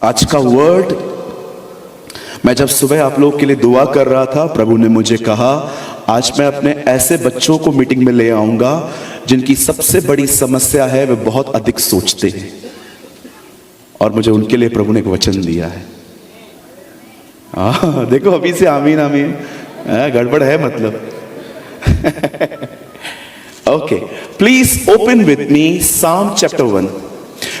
आज का वर्ड, मैं जब सुबह आप लोग के लिए दुआ कर रहा था, प्रभु ने मुझे कहा आज मैं अपने ऐसे बच्चों को मीटिंग में ले आऊंगा जिनकी सबसे बड़ी समस्या है वे बहुत अधिक सोचते हैं, और मुझे उनके लिए प्रभु ने एक वचन दिया है। देखो अभी से आमीन आमीन, गड़बड़ है मतलब। Okay, please open with me साम चैप्टर 1।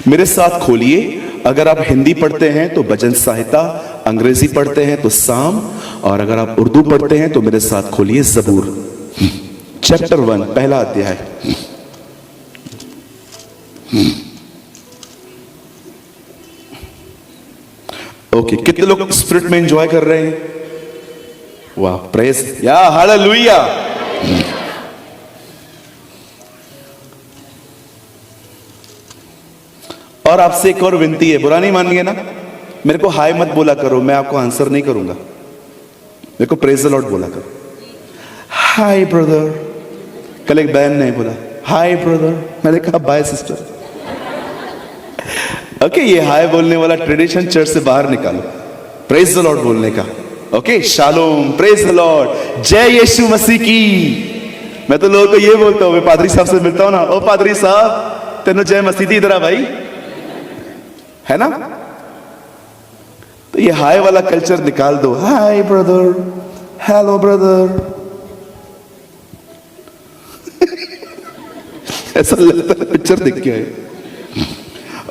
मेरे साथ खोलिए। अगर आप हिंदी पढ़ते हैं तो भजन संहिता, अंग्रेजी पढ़ते हैं तो साम, और अगर आप उर्दू पढ़ते हैं तो मेरे साथ खोलिए ज़बूर चैप्टर 1, पहला अध्याय। ओके, कितने लोग स्पिरिट में एंजॉय कर रहे हैं? वाह, प्रेज या हालेलुया। और आपसे एक और विनती है, बुरा नहीं मानिए ना, मेरे को हाय मत बोला करो, मैं आपको आंसर नहीं करूंगा। मेरे को प्रेज द लॉर्ड बोला करो। Hi brother. कल एक बहन ने बोला हाय ब्रदर, मैंने कहा बाय सिस्टर। ओके, ये हाय बोलने वाला ट्रेडिशन चर्च से बाहर निकालो, प्रेज द लॉर्ड बोलने का। Okay, shalom, praise the Lord, जय यीशु मसीह की। मैं तो लोगों को ये बोलता हूँ, मैं पादरी साहब से मिलता हूँ ना, ओ पादरी साहब तेनों जय मसीह दी, इधर आ भाई, है ना। तो ये हाय वाला कल्चर निकाल दो। Hi brother, hello brother. ऐसा लगता है पिक्चर देख के आए।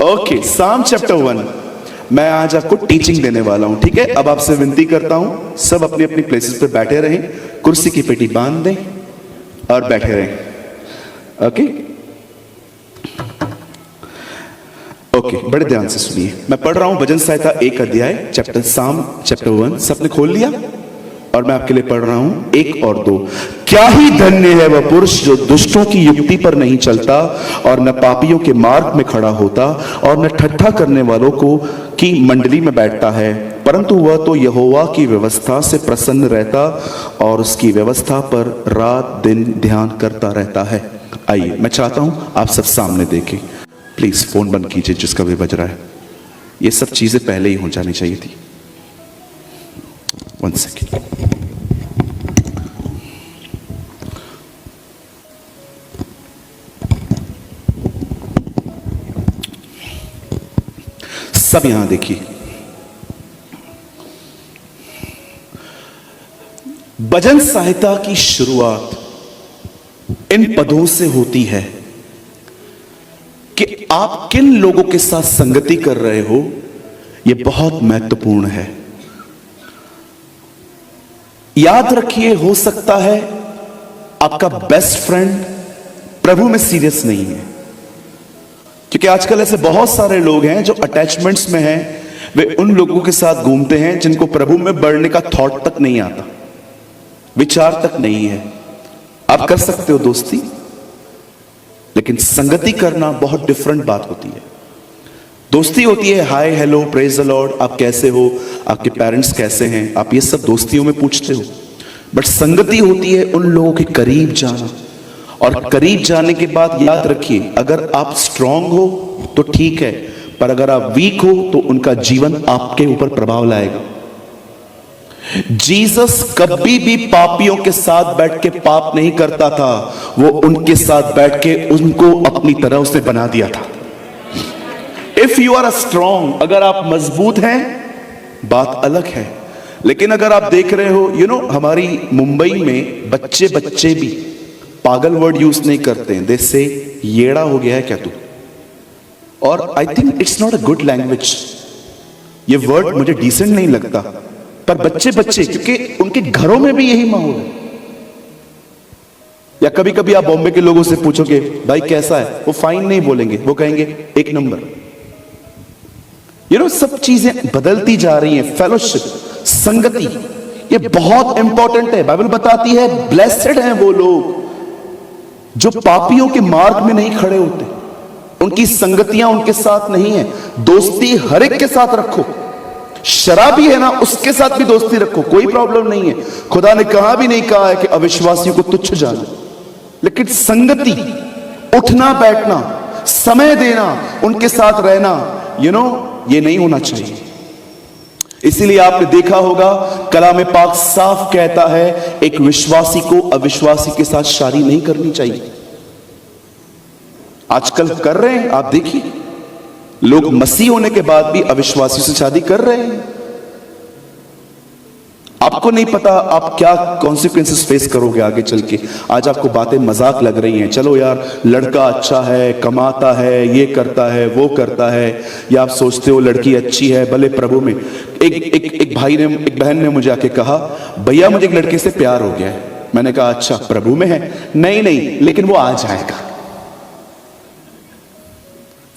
ओके, साम चैप्टर 1 मैं आज आपको टीचिंग देने वाला हूं, ठीक है। अब आपसे विनती करता हूं, सब अपनी अपनी प्लेसेस पे बैठे रहें, कुर्सी की पेटी बांध दें और बैठे रहें। ओके ओके, बड़े ध्यान से सुनिए। मैं पढ़ रहा हूं भजन संहिता 1 अध्याय, चैप्टर साम चैप्टर 1। सबने खोल लिया? और मैं आपके लिए पढ़ रहा हूं 1 और 2। क्या ही धन्य है वह पुरुष जो दुष्टों की युक्ति पर नहीं चलता और न पापियों के मार्ग में खड़ा होता और न ठट्ठा करने वालों को की मंडली में बैठता है, परंतु वह तो यहोवा की व्यवस्था से प्रसन्न रहता और उसकी व्यवस्था पर रात दिन ध्यान करता रहता है। आइए, मैं चाहता हूं आप सब सामने देखें। प्लीज फोन बंद कीजिए जिसका भी बज रहा है। ये सब चीजें पहले ही हो जानी चाहिए थी। 1 सेकेंड। सब यहां देखिए। भजन संहिता की शुरुआत इन पदों से होती है कि आप किन लोगों के साथ संगति कर रहे हो, यह बहुत महत्वपूर्ण है। याद रखिए, हो सकता है आपका बेस्ट फ्रेंड प्रभु में सीरियस नहीं है, क्योंकि आजकल ऐसे बहुत सारे लोग हैं जो अटैचमेंट्स में हैं। वे उन लोगों के साथ घूमते हैं जिनको प्रभु में बढ़ने का थॉट तक नहीं आता, विचार तक नहीं है। आप कर सकते हो दोस्ती, लेकिन संगति करना बहुत डिफरेंट बात होती है। दोस्ती होती है hi hello, praise the Lord, आप कैसे हो, आपके पेरेंट्स कैसे हैं, आप ये सब दोस्तियों में पूछते हो। बट संगति होती है उन लोगों के करीब जाना, और करीब जाने के बाद याद रखिए, अगर आप स्ट्रांग हो तो ठीक है, पर अगर आप वीक हो तो उनका जीवन आपके ऊपर प्रभाव लाएगा। जीसस कभी भी पापियों के साथ बैठ के पाप नहीं करता था, वो उनके साथ बैठ के उनको अपनी तरह उसने बना दिया था। इफ यू आर स्ट्रांग, अगर आप मजबूत हैं बात अलग है, लेकिन अगर आप देख रहे हो हमारी मुंबई में बच्चे भी पागल वर्ड यूज नहीं करते हैं। दे से येड़ा हो गया है क्या तू, और I think it's not a good language. ये वर्ड मुझे डिसेंट नहीं लगता, पर बच्चे क्योंकि उनके घरों में भी यही माहौल है। या कभी कभी आप बॉम्बे के लोगों से पूछोगे भाई कैसा है, वो फाइन नहीं बोलेंगे, वो कहेंगे 1 नंबर। सब चीजें बदलती जा रही हैं। फेलोशिप, संगति, ये बहुत इंपॉर्टेंट है। बाइबल बताती है ब्लेसेड हैं वो लोग जो पापियों के मार्ग में नहीं खड़े होते, उनकी संगतियां उनके साथ नहीं है। दोस्ती हर एक के साथ रखो, शराबी है ना उसके साथ भी दोस्ती रखो, कोई प्रॉब्लम नहीं है। खुदा ने कहा भी नहीं कहा है कि अविश्वासियों को तुच्छ जाना, लेकिन संगति, उठना बैठना, समय देना, उनके साथ रहना, ये नहीं होना चाहिए। इसीलिए आपने देखा होगा कलाम पाक साफ कहता है एक विश्वासी को अविश्वासी के साथ शादी नहीं करनी चाहिए। आजकल कर रहे हैं, आप देखिए लोग मसीह होने के बाद भी अविश्वासी से शादी कर रहे हैं। आपको नहीं पता आप क्या कॉन्सिक्वेंसेस फेस करोगे आगे चल के। आज आपको बातें मजाक लग रही हैं, चलो यार लड़का अच्छा है, कमाता है, ये करता है, वो करता है, या आप सोचते हो लड़की अच्छी है भले प्रभु में। एक भाई ने, एक बहन ने मुझे आके कहा भैया मुझे एक लड़के से प्यार हो गया है। मैंने कहा अच्छा प्रभु में है? नहीं लेकिन वो आ जाएगा,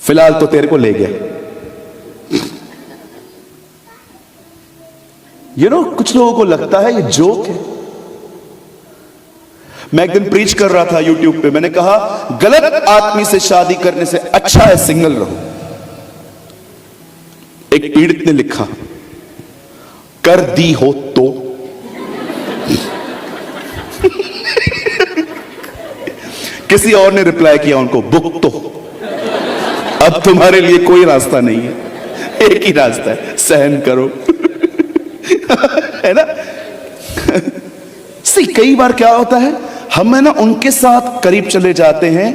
फिलहाल तो तेरे को ले गया। कुछ लोगों को लगता है ये जोक है। मैं एक दिन प्रीच कर रहा था यूट्यूब पे, मैंने कहा गलत आदमी से शादी करने से अच्छा है सिंगल रहो। एक पीड़ित ने लिखा कर दी हो तो किसी और ने रिप्लाई किया उनको बुक तो अब तुम्हारे लिए कोई रास्ता नहीं है, एक ही रास्ता है, सहन करो। है ना? सी कई बार क्या होता है हम है ना उनके साथ करीब चले जाते हैं।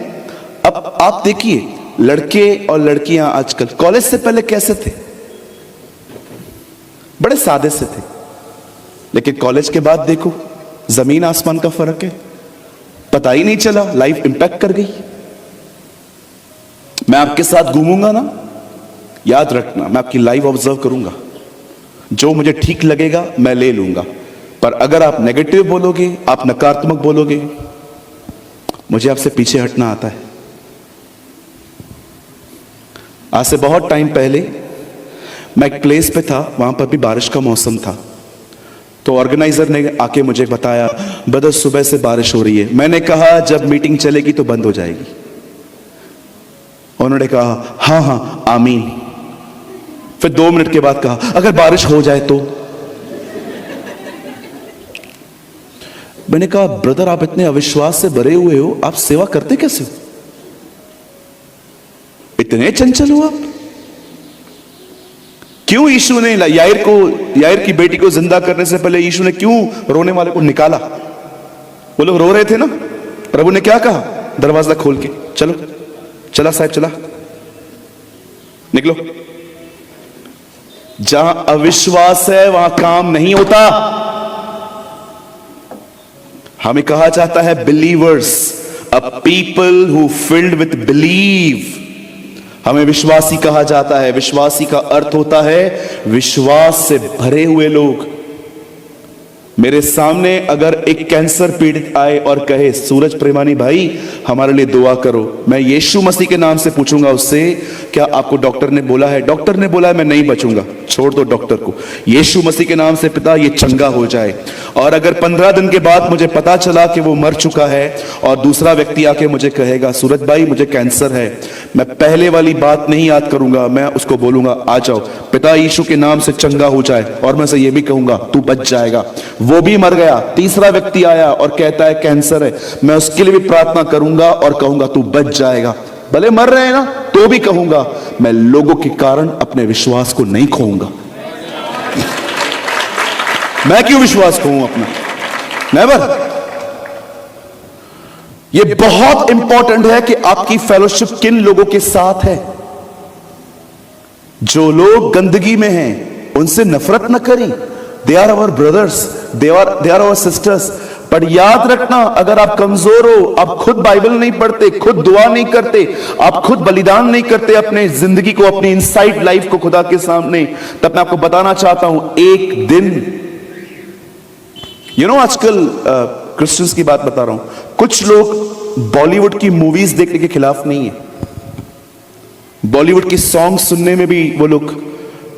अब आप देखिए लड़के और लड़कियां आजकल कॉलेज से पहले कैसे थे, बड़े सादे से थे, लेकिन कॉलेज के बाद देखो जमीन आसमान का फर्क है। पता ही नहीं चला, लाइफ इंपैक्ट कर गई। मैं आपके साथ घूमूंगा ना, याद रखना मैं आपकी लाइफ ऑब्जर्व करूंगा, जो मुझे ठीक लगेगा मैं ले लूंगा, पर अगर आप नेगेटिव बोलोगे, आप नकारात्मक बोलोगे, मुझे आपसे पीछे हटना आता है। आज से बहुत टाइम पहले मैं एक प्लेस पे था, वहां पर भी बारिश का मौसम था, तो ऑर्गेनाइजर ने आके मुझे बताया ब्रदर सुबह से बारिश हो रही है। मैंने कहा जब मीटिंग चलेगी तो बंद हो जाएगी। उन्होंने कहा हाँ आमीन। फिर 2 मिनट के बाद कहा अगर बारिश हो जाए तो। मैंने कहा ब्रदर आप इतने अविश्वास से भरे हुए हो, आप सेवा करते कैसे हो? इतने चंचल हो आप? क्यों यीशु ने यायर की बेटी को जिंदा करने से पहले यीशु ने क्यों रोने वाले को निकाला? वो लोग रो रहे थे ना, प्रभु ने क्या कहा? दरवाजा खोल के चला साहब चला, निकलो। जहां अविश्वास है वहां काम नहीं होता। हमें कहा जाता है believers, a people who filled with believe. हमें विश्वासी कहा जाता है। विश्वासी का अर्थ होता है विश्वास से भरे हुए लोग। मेरे सामने अगर एक कैंसर पीड़ित आए और कहे सूरज प्रेमानी भाई हमारे लिए दुआ करो, मैं यीशु मसीह के नाम से पूछूंगा उससे क्या आपको डॉक्टर ने बोला है? डॉक्टर ने बोला है मैं नहीं बचूंगा, छोड़ दो डॉक्टर को, यीशु मसीह के नाम से पिता ये चंगा हो जाए। और अगर 15 दिन के बाद मुझे पता चला कि वो मर चुका है और दूसरा व्यक्ति आके मुझे कहेगा सूरज भाई मुझे कैंसर है, मैं पहले वाली बात नहीं याद करूंगा, मैं उसको बोलूंगा आ जाओ पिता यीशु के नाम से चंगा हो जाए, और मैं से ये भी कहूंगा तू बच जाएगा। वो भी मर गया, तीसरा व्यक्ति आया और कहता है कैंसर है, मैं उसके लिए भी प्रार्थना करूंगा और कहूंगा तू बच जाएगा। भले मर रहे हैं ना तो भी कहूंगा, मैं लोगों के कारण अपने विश्वास को नहीं खोऊंगा। मैं क्यों विश्वास खोऊं अपना? नेवर। यह बहुत इंपॉर्टेंट है कि आपकी फेलोशिप किन लोगों के साथ है। जो लोग गंदगी में हैं उनसे नफरत न करें। They are our brothers, they are our sisters. पर याद रखना अगर आप कमजोर हो, आप खुद बाइबल नहीं पढ़ते, खुद दुआ नहीं करते, आप खुद बलिदान नहीं करते अपने जिंदगी को, अपनी इनसाइड लाइफ को खुदा के सामने, तब मैं आपको बताना चाहता हूं एक दिन आजकल क्रिश्चियंस की बात बता रहा हूं, कुछ लोग बॉलीवुड की मूवीज देखने के खिलाफ नहीं है। बॉलीवुड की सॉन्ग सुनने में भी वो लोग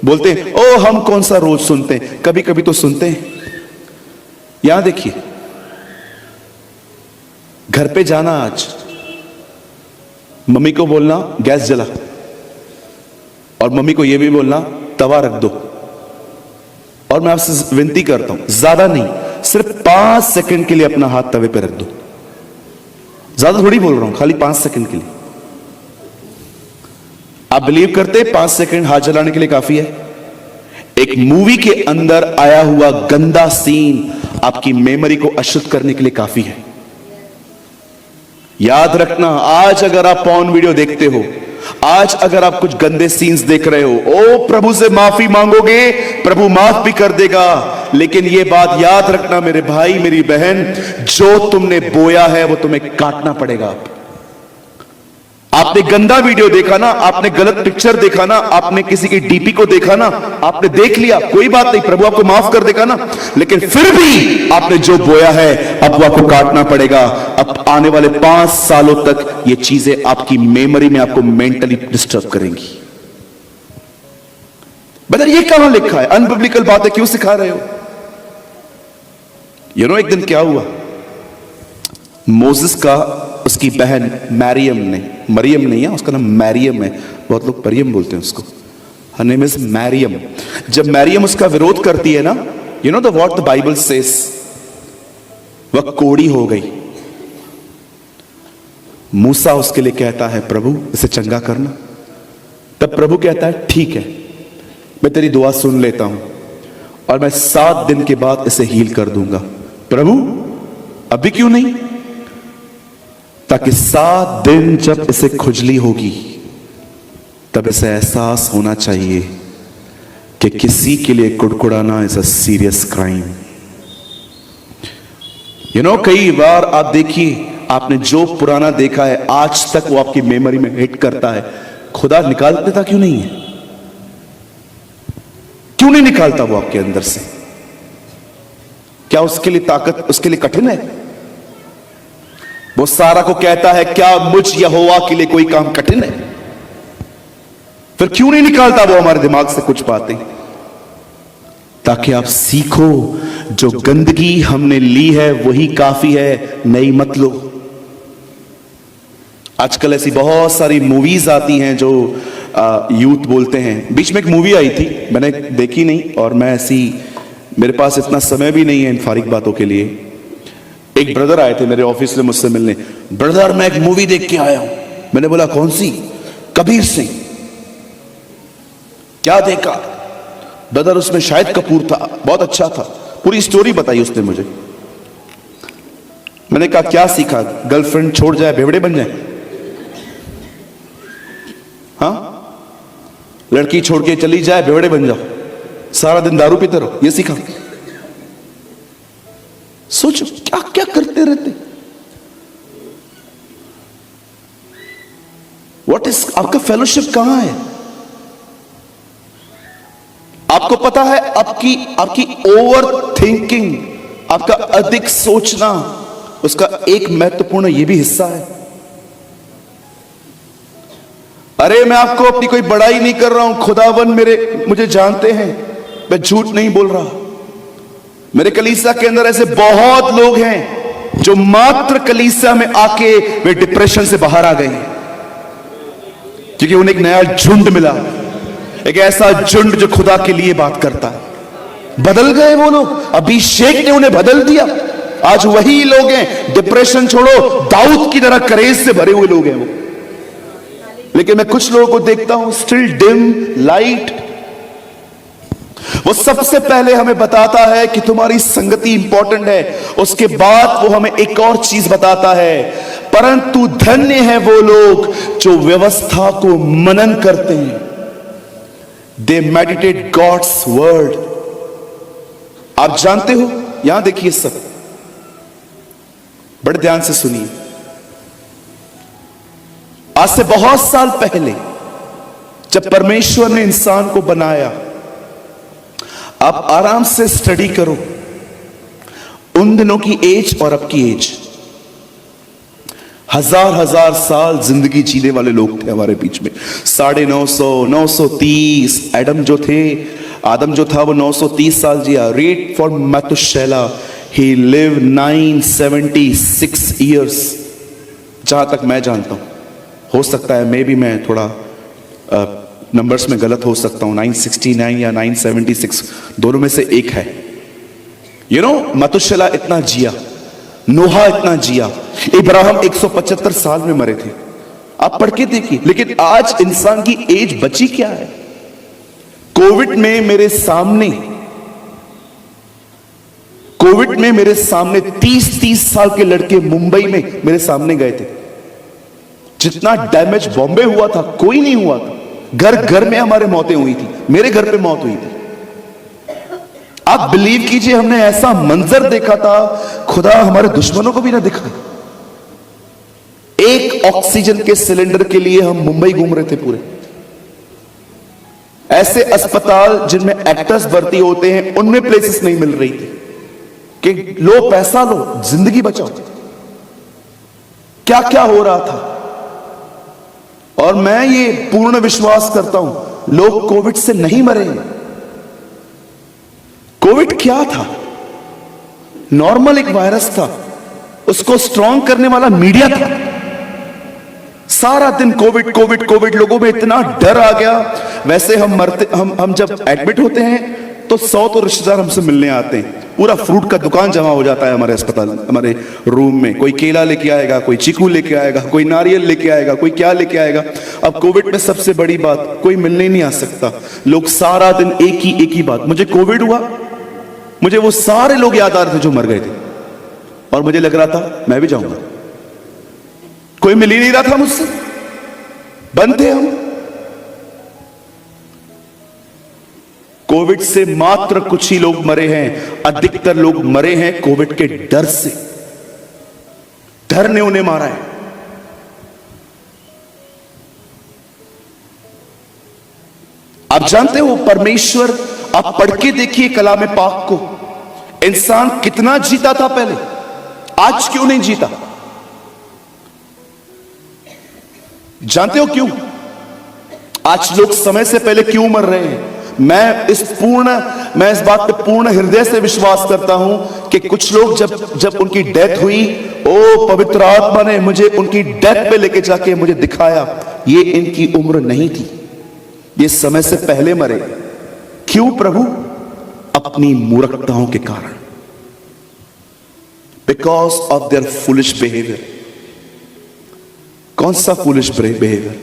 बोलते हैं ओ हम कौन सा रोज सुनते हैं, कभी कभी तो सुनते हैं। यहां देखिए, घर पे जाना, आज मम्मी को बोलना गैस जला, और मम्मी को यह भी बोलना तवा रख दो। और मैं आपसे विनती करता हूं, ज्यादा नहीं, सिर्फ 5 सेकंड के लिए अपना हाथ तवे पे रख दो। ज्यादा थोड़ी बोल रहा हूं, खाली 5 सेकंड के लिए। आप बिलीव करते 5 सेकंड हाथ जलाने के लिए काफी है? एक मूवी के अंदर आया हुआ गंदा सीन आपकी मेमोरी को अशुद्ध करने के लिए काफी है। याद रखना, आज अगर आप पॉर्न वीडियो देखते हो, आज अगर आप कुछ गंदे सीन्स देख रहे हो, ओ प्रभु से माफी मांगोगे, प्रभु माफ भी कर देगा। लेकिन यह बात याद रखना मेरे भाई मेरी बहन, जो तुमने बोया है वो तुम्हें काटना पड़ेगा। आपने गंदा वीडियो देखा ना, आपने गलत पिक्चर देखा ना, आपने किसी की डीपी को देखा ना, आपने देख लिया, कोई बात नहीं, प्रभु आपको माफ कर देगा ना। लेकिन फिर भी आपने जो बोया है अब वो आपको काटना पड़ेगा। अब आने वाले 5 सालों तक ये चीजें आपकी मेमोरी में आपको मेंटली डिस्टर्ब करेंगी। बता ये कहां लिखा है? अनबिब्लिकल बातें क्यों सिखा रहे हो? एक दिन क्या हुआ, मोसेस का उसकी बहन मरियम ने, मरियम नहीं है उसका नाम मैरियम है, बहुत लोग मरियम बोलते हैं उसको, हर नेम इज मैरियम। जब मैरियम उसका विरोध करती है ना, you know the what the Bible says, वह कोड़ी हो गई। मूसा उसके लिए कहता है प्रभु इसे चंगा करना। तब प्रभु कहता है ठीक है, मैं तेरी दुआ सुन लेता हूं और मैं 7 दिन के बाद इसे हील कर दूंगा। प्रभु अभी क्यों नहीं? ताकि 7 दिन जब इसे खुजली होगी तब इसे एहसास होना चाहिए कि किसी के लिए कुड़कुड़ाना इज अ सीरियस क्राइम। कई बार आप देखिए, आपने जो पुराना देखा है आज तक वो आपकी मेमोरी में हिट करता है। खुदा निकाल देता क्यों नहीं है? क्यों नहीं निकालता वो आपके अंदर से? क्या उसके लिए ताकत, उसके लिए कठिन है? वो सारा को कहता है क्या मुझ यहोवा के लिए कोई काम कठिन है? फिर क्यों नहीं निकालता वो हमारे दिमाग से कुछ बातें? ताकि आप सीखो जो गंदगी हमने ली है वही काफी है, नई मत लो। आजकल ऐसी बहुत सारी मूवीज आती हैं जो यूथ बोलते हैं। बीच में एक मूवी आई थी, मैंने देखी नहीं, और मैं ऐसी, मेरे पास इतना समय भी नहीं है इन फारिग बातों के लिए। एक ब्रदर आए थे मेरे ऑफिस में मुझसे मिलने, ब्रदर मैं एक मूवी देख के आया हूं। मैंने बोला कौन सी? कबीर सिंह। क्या देखा? ब्रदर उसमें शाहिद कपूर था, बहुत अच्छा था, पूरी स्टोरी बताई उसने मुझे। मैंने कहा क्या सीखा? गर्लफ्रेंड छोड़ जाए भेवड़े बन जाए? हाँ, लड़की छोड़ के चली जाए भेवड़े बन जाओ, सारा दिन दारू पीते रहो, ये सीखा? सोचो क्या क्या करते रहते। व्हाट इज, आपका फेलोशिप कहां है? आपको पता है आपकी ओवर थिंकिंग, आपका अधिक सोचना, उसका एक महत्वपूर्ण यह भी हिस्सा है। अरे मैं आपको अपनी कोई बड़ाई नहीं कर रहा हूं, खुदावन मुझे जानते हैं, मैं झूठ नहीं बोल रहा। मेरे कलीसिया के अंदर ऐसे बहुत लोग हैं जो मात्र कलीसिया में आके वे डिप्रेशन से बाहर आ गए हैं, क्योंकि उन्हें एक नया झुंड मिला, एक ऐसा झुंड जो खुदा के लिए बात करता है। बदल गए वो लोग, अभिषेक ने उन्हें बदल दिया। आज वही लोग हैं, डिप्रेशन छोड़ो, दाऊद की तरह करेज से भरे हुए लोग हैं वो। लेकिन मैं कुछ लोगों को देखता हूं स्टिल डिम लाइट। वो सबसे पहले हमें बताता है कि तुम्हारी संगति इंपॉर्टेंट है, उसके बाद वो हमें एक और चीज बताता है, परंतु धन्य है वो लोग जो व्यवस्था को मनन करते हैं। दे मेडिटेट गॉड्स वर्ड। आप जानते हो, यहां देखिए सब, बड़े ध्यान से सुनिए। आज से बहुत साल पहले जब परमेश्वर ने इंसान को बनाया, आप आराम से स्टडी करो उन दिनों की एज और अब की एज, हजार साल जिंदगी जीने वाले लोग थे हमारे बीच में। 950, 930। आदम जो था वो 930 साल जिया। Read for Methuselah, he live 976 years, जहां तक मैं जानता हूं। हो सकता है मे भी मैं थोड़ा नंबर्स में गलत हो सकता हूं, 969 या 976, दोनों में से एक है। मतुशला इतना जिया, नोहा इतना जिया, इब्राहिम 175 साल में मरे थे। आप पढ़ के देखिए। लेकिन आज इंसान की एज बची क्या है? कोविड में मेरे सामने 30-30 साल के लड़के मुंबई में मेरे सामने गए थे। जितना डैमेज बॉम्बे हुआ था कोई नहीं हुआ था। घर घर में हमारे मौतें हुई थी, मेरे घर पे मौत हुई थी। आप बिलीव कीजिए, हमने ऐसा मंजर देखा था, खुदा हमारे दुश्मनों को भी ना दिखा। एक ऑक्सीजन के सिलेंडर के लिए हम मुंबई घूम रहे थे पूरे। ऐसे अस्पताल जिनमें एक्टर्स भर्ती होते हैं उनमें प्लेसेस नहीं मिल रही थी कि लो पैसा लो जिंदगी बचाओ। क्या क्या हो रहा था। और मैं ये पूर्ण विश्वास करता हूं लोग कोविड से नहीं मरे। कोविड क्या था? नॉर्मल एक वायरस था, उसको स्ट्रॉन्ग करने वाला मीडिया था। सारा दिन कोविड कोविड कोविड, लोगों में इतना डर आ गया। वैसे हम जब एडमिट होते हैं तो 100 तो रिश्तेदार हमसे मिलने आते हैं। पूरा फ्रूट का दुकान जमा हो जाता है हमारे अस्पताल, हमारे रूम में। कोई केला लेके आएगा, कोई चीकू लेके आएगा, कोई नारियल लेके आएगा, कोई क्या लेके आएगा। अब कोविड में सबसे बड़ी बात, कोई मिलने नहीं आ सकता। लोग सारा दिन एक ही बात, मुझे कोविड हुआ। मुझे वो सारे लोग याद आ रहे थे जो मर गए थे, और मुझे लग रहा था मैं भी जाऊंगा। कोई मिल ही नहीं रहा था मुझसे, बंद थे हम। कोविड से मात्र कुछ ही लोग मरे हैं, अधिकतर लोग मरे हैं कोविड के डर से। डर ने उन्हें मारा है। आप जानते हो परमेश्वर, आप पढ़ के देखिए कलाम पाक को, इंसान कितना जीता था पहले, आज क्यों नहीं जीता? जानते हो क्यों? आज लोग समय से पहले क्यों मर रहे हैं? मैं इस बात पे पूर्ण हृदय से विश्वास करता हूं कि कुछ लोग जब उनकी डेथ हुई, ओ पवित्र आत्मा ने मुझे उनकी डेथ पे लेके जाके मुझे दिखाया, ये इनकी उम्र नहीं थी, ये समय से पहले मरे। क्यों प्रभु? अपनी मूर्खताओं के कारण, because of their foolish behaviour. कौन सा फुलिश बिहेवियर?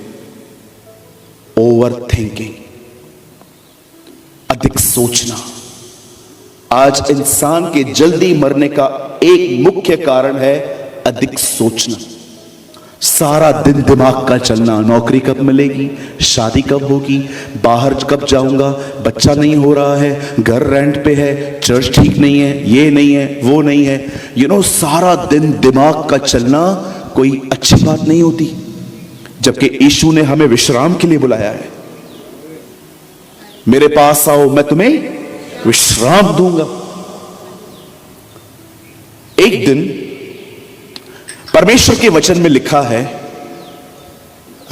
ओवर थिंकिंग, अधिक सोचना। आज इंसान के जल्दी मरने का एक मुख्य कारण है अधिक सोचना। सारा दिन दिमाग का चलना, नौकरी कब मिलेगी, शादी कब होगी, बाहर कब जाऊंगा, बच्चा नहीं हो रहा है, घर रेंट पे है, चर्च ठीक नहीं है, ये नहीं है, वो नहीं है। सारा दिन दिमाग का चलना कोई अच्छी बात नहीं होती, जबकि यीशु ने हमें विश्राम के लिए बुलाया है। मेरे पास आओ, मैं तुम्हें विश्राम दूंगा। एक दिन परमेश्वर के वचन में लिखा है,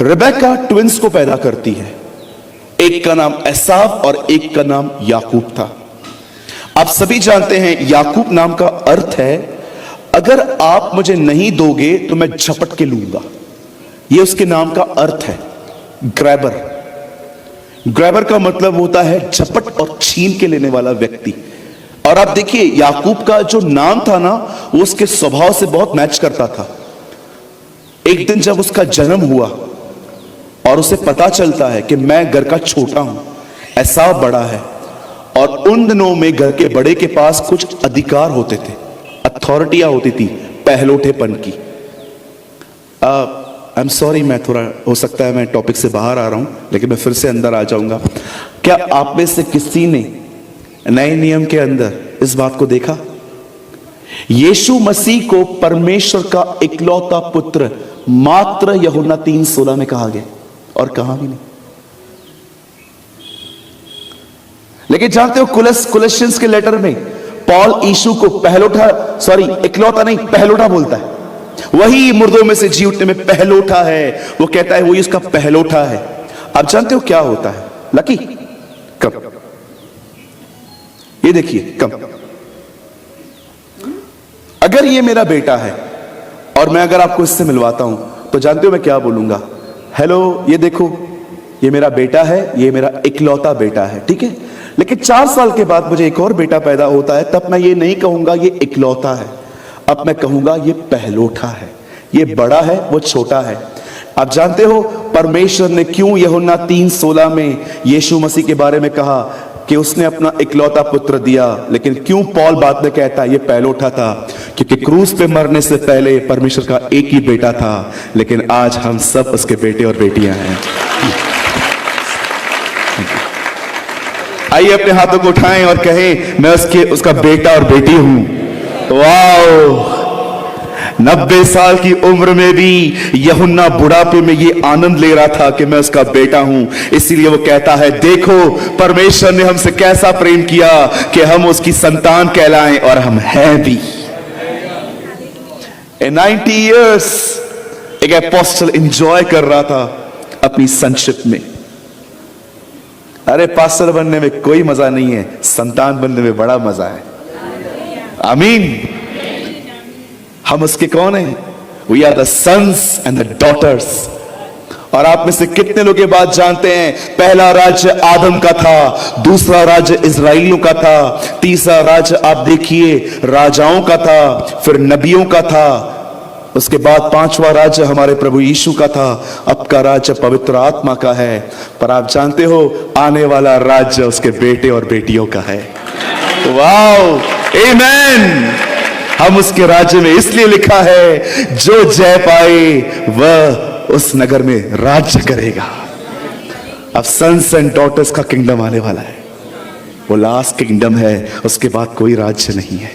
रिबेका ट्विंस को पैदा करती है। एक का नाम एसाव और एक का नाम याकूब था। आप सभी जानते हैं याकूब नाम का अर्थ है, अगर आप मुझे नहीं दोगे तो मैं झपट के लूंगा। यह उसके नाम का अर्थ है। ग्रैबर का मतलब होता है झपट और छीन के लेने वाला व्यक्ति। और आप देखिए याकूब का जो नाम था ना, वो उसके स्वभाव से बहुत मैच करता था। एक दिन जब उसका जन्म हुआ और उसे पता चलता है कि मैं घर का छोटा हूं, एसाव बड़ा है, और उन दिनों में घर के बड़े के पास कुछ अधिकार होते थे, अथॉरिटियां होती थी पहलोठेपन की। आई एम सॉरी, मैं थोड़ा, हो सकता है मैं टॉपिक से बाहर आ रहा हूं, लेकिन मैं फिर से अंदर आ जाऊंगा। क्या आप में से किसी ने नए नियम के अंदर इस बात को देखा? यीशु मसीह को परमेश्वर का इकलौता पुत्र मात्र यूहन्ना 3:16 में कहा गया, और कहां भी नहीं। लेकिन जानते हो कोलोसियंस के लेटर में पॉल यीशु को इकलौता नहीं, पहलोठा बोलता है। वही मुर्दों में से जी उठने में पहलोठा है, वो कहता है वही उसका पहलोठा है। आप जानते हो क्या होता है? लकी कब, ये देखिए कब, अगर ये मेरा बेटा है और मैं अगर आपको इससे मिलवाता हूं तो जानते हो मैं क्या बोलूंगा? हेलो, ये देखो, ये मेरा बेटा है, ये मेरा इकलौता बेटा है, ठीक है। लेकिन 4 साल के बाद मुझे एक और बेटा पैदा होता है, तब मैं ये नहीं कहूंगा ये इकलौता है, अब मैं कहूंगा ये पहलोठा है। ये बड़ा है, वो छोटा है। आप जानते हो परमेश्वर ने क्यों यूहन्ना 3:16 में यीशु मसीह के बारे में कहा कि उसने अपना इकलौता पुत्र दिया, लेकिन क्यों पौल बाद में कहता है ये पहलौठा था? क्योंकि क्रूस पे मरने से पहले परमेश्वर का एक ही बेटा था, लेकिन आज हम सब उसके बेटे और बेटियां हैं। आइए अपने हाथों को उठाएं और कहें मैं उसका बेटा और बेटी हूं। वाओ, 90 साल की उम्र में भी यूहन्ना बुढ़ापे में ये आनंद ले रहा था कि मैं उसका बेटा हूं। इसीलिए वो कहता है देखो परमेश्वर ने हमसे कैसा प्रेम किया कि हम उसकी संतान कहलाएं, और हम हैं भी। In 90 years एक एपोस्टल एंजॉय कर रहा था अपनी संशिप में। अरे पास्टर बनने में कोई मजा नहीं है, संतान बनने में बड़ा मजा है। आमीन। हम उसके कौन हैं? We are the sons and the daughters. और आप में से कितने लोग ये बात जानते हैं? पहला राज्य आदम का था, दूसरा राज्य इजराइलियों का था, तीसरा राज्य आप देखिए राजाओं का था, फिर नबियों का था, उसके बाद 5वां राज्य हमारे प्रभु यीशु का था, अब का राज्य पवित्र आत्मा का है। पर आप जानते हो आने वाला राज्य उसके बेटे और बेटियों का है। वाओ, आमेन। हम उसके राज्य में इसलिए लिखा है जो जय पाए वह उस नगर में राज्य करेगा। अब सन्स एंड डॉटर्स का किंगडम आने वाला है, वो लास्ट किंगडम है, उसके बाद कोई राज्य नहीं है।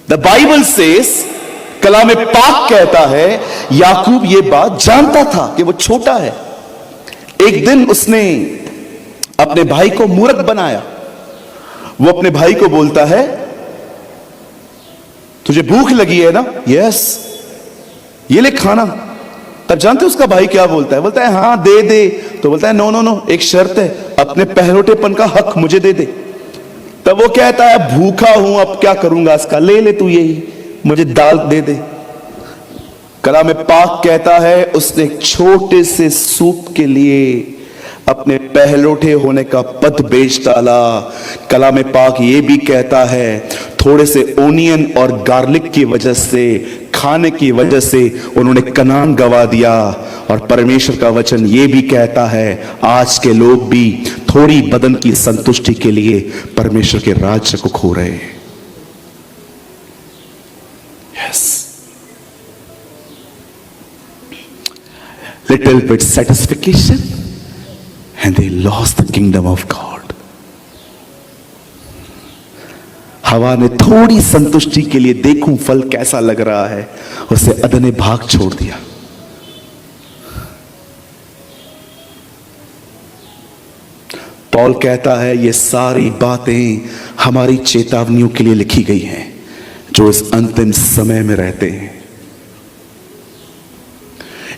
द बाइबल सेज, कलाम पाक कहता है, याकूब ये बात जानता था कि वो छोटा है। एक दिन उसने अपने भाई को मूर्ख बनाया। वो अपने भाई को बोलता है तुझे भूख लगी है ना? यस, ये ले खाना। तब जानते उसका भाई क्या बोलता है? बोलता है हाँ दे दे। तो बोलता है नो नो नो, एक शर्त है, अपने पहलोटेपन का हक मुझे दे दे। तब वो कहता है भूखा हूं, अब क्या करूंगा इसका, ले ले तू, यही मुझे दाल दे दे। कलाम पाक कहता है उसने एक छोटे से सूप के लिए अपने पहलोठे होने का पद बेच डाला। कलाम पाक ये भी कहता है थोड़े से ओनियन और गार्लिक की वजह से, खाने की वजह से उन्होंने कनान गवा दिया। और परमेश्वर का वचन ये भी कहता है आज के लोग भी थोड़ी बदन की संतुष्टि के लिए परमेश्वर के राज्य को खो रहे हैं। Yes, little bit satisfaction and they lost the kingdom of God. हवा ने थोड़ी संतुष्टि के लिए देखूं फल कैसा लग रहा है, उसे अदने भाग छोड़ दिया। पौल कहता है ये सारी बातें हमारी चेतावनियों के लिए लिखी गई हैं जो इस अंतिम समय में रहते हैं।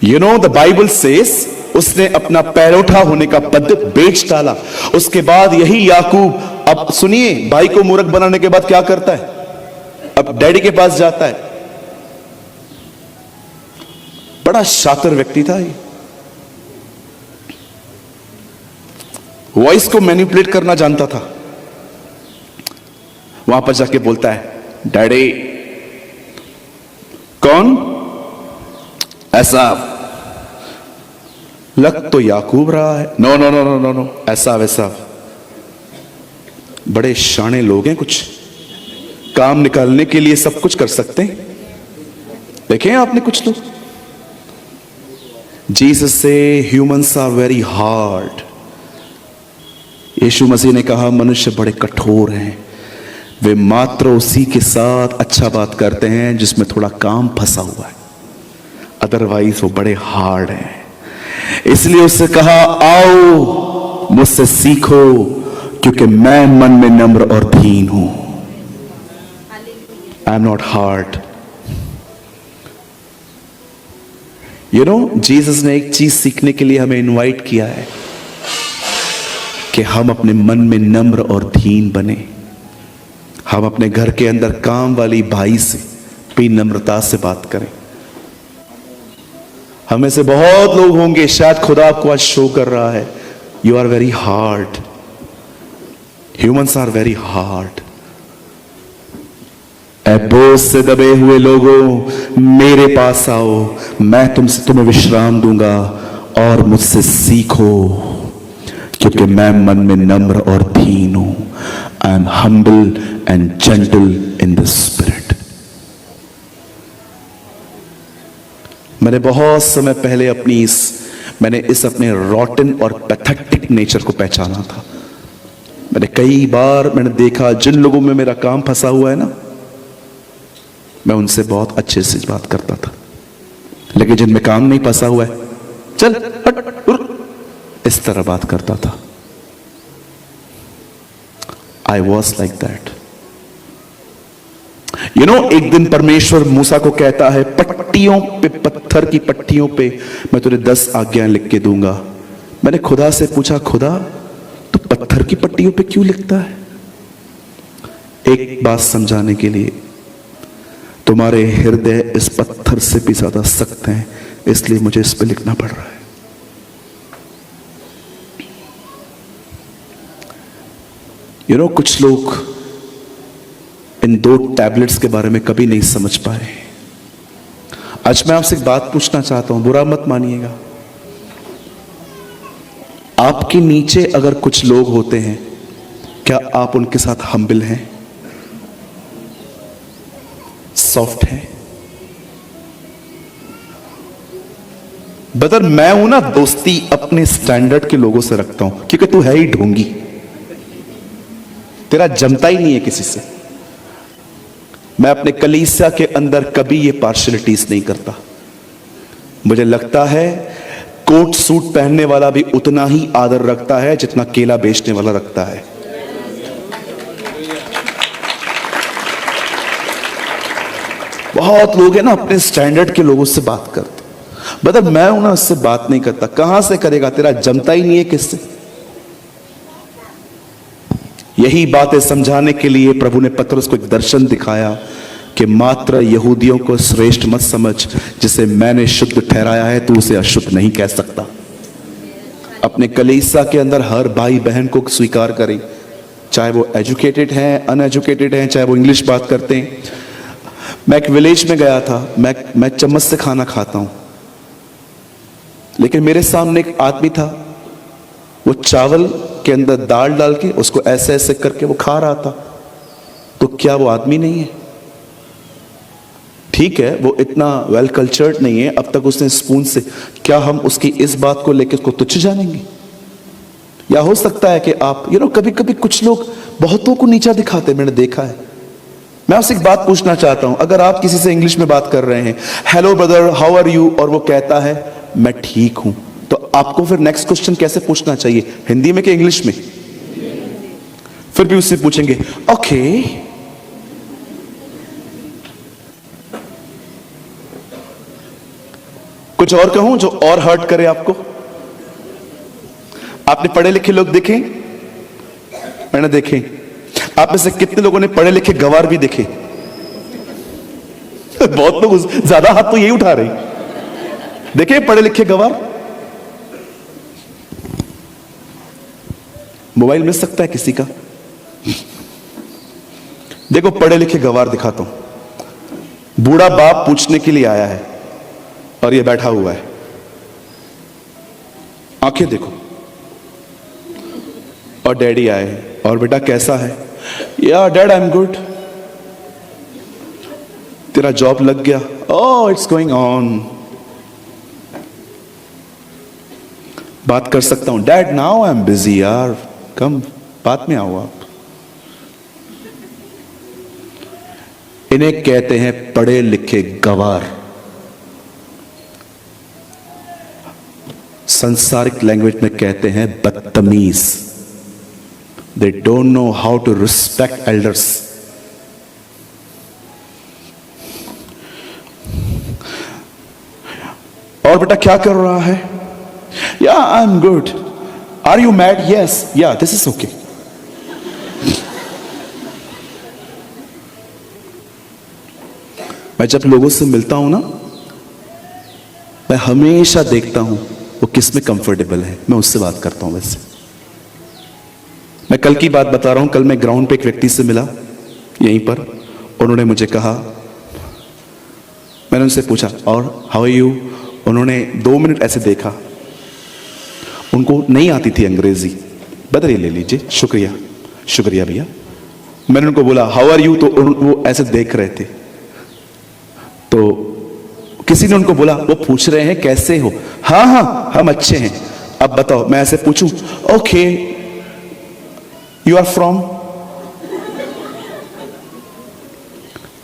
You know the Bible says उसने अपना पैरोठा होने का पद बेच डाला। उसके बाद यही याकूब, अब सुनिए, भाई को मूर्ख बनाने के बाद क्या करता है? अब डैडी के पास जाता है। बड़ा शातिर व्यक्ति था ये, वॉइस को मैनिपुलेट करना जानता था। वहां पर जाके बोलता है डैडी। कौन? ऐसा लग तो याकूब रहा है। No no no no no no, ऐसा वैसा। बड़े शाणे लोग हैं, कुछ काम निकालने के लिए सब कुछ कर सकते हैं। देखें आपने कुछ लोग। जीसस से ह्यूमंस आर वेरी हार्ड। यीशु मसीह ने कहा मनुष्य बड़े कठोर हैं, वे मात्र उसी के साथ अच्छा बात करते हैं जिसमें थोड़ा काम फंसा हुआ है, अदरवाइज वो बड़े हार्ड हैं। इसलिए उससे कहा आओ मुझसे सीखो क्योंकि मैं मन में नम्र और दीन हूं। I am not hard. You know, Jesus ने एक चीज सीखने के लिए हमें इनवाइट किया है कि हम अपने मन में नम्र और दीन बने। हम अपने घर के अंदर काम वाली भाई से भी नम्रता से बात करें। हमें से बहुत लोग होंगे, शायद खुदा आपको आज शो कर रहा है, you are very hard. Humans are very hard. ऐ बोझ से दबे हुए लोगों मेरे पास आओ, मैं तुम्हें विश्राम दूंगा और मुझसे सीखो, क्योंकि मैं मन में नम्र और दीन हूं। I am humble and gentle in the spirit. मैंने बहुत समय पहले मैंने इस अपने रॉटन और पैथेटिक नेचर को पहचाना था। मैंने कई बार देखा जिन लोगों में मेरा काम फंसा हुआ है ना, मैं उनसे बहुत अच्छे से बात करता था, लेकिन जिनमें काम नहीं फंसा हुआ है, चल हट उर, इस तरह बात करता था। I was like that. एक दिन परमेश्वर मूसा को कहता है, पट्टियों पे, पत्थर की पट्टियों पे मैं तुझे 10 आज्ञाएं लिख के दूंगा। मैंने खुदा से पूछा, खुदा तू पत्थर की पट्टियों पे क्यों लिखता है? एक बात समझाने के लिए, तुम्हारे हृदय इस पत्थर से भी ज्यादा सख्त हैं, इसलिए मुझे इस पे लिखना पड़ रहा है। कुछ लोग इन 2 टैबलेट्स के बारे में कभी नहीं समझ पाए। आज मैं आपसे एक बात पूछना चाहता हूं, बुरा मत मानिएगा। आपके नीचे अगर कुछ लोग होते हैं, क्या आप उनके साथ हम्बल हैं, सॉफ्ट हैं? बदर मैं हूं ना, दोस्ती अपने स्टैंडर्ड के लोगों से रखता हूं, क्योंकि तू है ही ढोंगी, तेरा जमता ही नहीं है किसी से। मैं अपने कलीसिया के अंदर कभी ये पार्शलिटीज नहीं करता। मुझे लगता है कोट सूट पहनने वाला भी उतना ही आदर रखता है जितना केला बेचने वाला रखता है। बहुत लोग हैं ना, अपने स्टैंडर्ड के लोगों से बात करते, मतलब मैं हूं ना, उससे बात नहीं करता। कहां से करेगा, तेरा जमता ही नहीं है किससे। यही बातें समझाने के लिए प्रभु ने पतरस को एक दर्शन दिखाया कि मात्र यहूदियों को श्रेष्ठ मत समझ, जिसे मैंने शुद्ध ठहराया है तू उसे अशुद्ध नहीं कह सकता। अपने कलीसिया के अंदर हर भाई बहन को स्वीकार करें, चाहे वो एजुकेटेड हैं, अनएजुकेटेड हैं, चाहे वो इंग्लिश बात करते हैं। मैं एक विलेज में गया था, मैं चम्मच से खाना खाता हूं, लेकिन मेरे सामने एक आदमी था, वो चावल के अंदर दाल डाल के उसको ऐसे ऐसे करके वो खा रहा था। तो क्या वो आदमी नहीं है? ठीक है, वो इतना वेल कल्चर्ड नहीं है, अब तक उसने स्पून से, क्या हम उसकी इस बात को लेकर उसको तुच्छ जानेंगे? या हो सकता है कि आप कभी कभी कुछ लोग बहुतों को नीचा दिखाते, मैंने देखा है। मैं आपसे एक बात पूछना चाहता हूं, अगर आप किसी से इंग्लिश में बात कर रहे हैं, hello brother how are you, और वो कहता है मैं ठीक हूं, तो आपको फिर नेक्स्ट क्वेश्चन कैसे पूछना चाहिए, हिंदी में कि इंग्लिश में? फिर भी उससे पूछेंगे ओके। कुछ और कहूं जो और हर्ट करे आपको? आपने पढ़े लिखे लोग देखे? मैंने देखे। आप में से कितने लोगों ने पढ़े लिखे गवार भी देखे? बहुत लोग, ज्यादा हाथ तो यही उठा रहे। देखे पढ़े लिखे गवार? मोबाइल मिल सकता है किसी का? देखो पढ़े लिखे गवार दिखाता हूं। बूढ़ा बाप पूछने के लिए आया है और ये बैठा हुआ है, आंखें देखो। और डैडी आए, और बेटा कैसा है? या डैड आई एम गुड। तेरा जॉब लग गया? Oh it's going on. बात कर सकता हूं? Dad now I am busy यार, कम बात में आओ आप। इन्हें कहते हैं पढ़े लिखे गवार। संसारिक लैंग्वेज में कहते हैं बदतमीज। They don't know how to respect elders. और बेटा क्या कर रहा है? Yeah I am good. Are you mad? Yes. Yeah this is okay. मैं जब लोगों से मिलता हूं ना, मैं हमेशा देखता हूं वो किस में कंफर्टेबल है, मैं उससे बात करता हूं। वैसे मैं कल की बात बता रहा हूं, कल मैं ग्राउंड पे एक व्यक्ति से मिला यहीं पर, उन्होंने मुझे कहा, मैंने उनसे पूछा और हाउ आर यू। उन्होंने 2 मिनट ऐसे देखा, उनको नहीं आती थी अंग्रेजी। बताइए, ले लीजिए, शुक्रिया शुक्रिया भैया। मैंने उनको बोला हाउ आर यू, तो वो ऐसे देख रहे थे। तो किसी ने उनको बोला, वो पूछ रहे हैं कैसे हो। हाँ हाँ हम अच्छे हैं। अब बताओ, मैं ऐसे पूछूं, ओके यू आर फ्रॉम।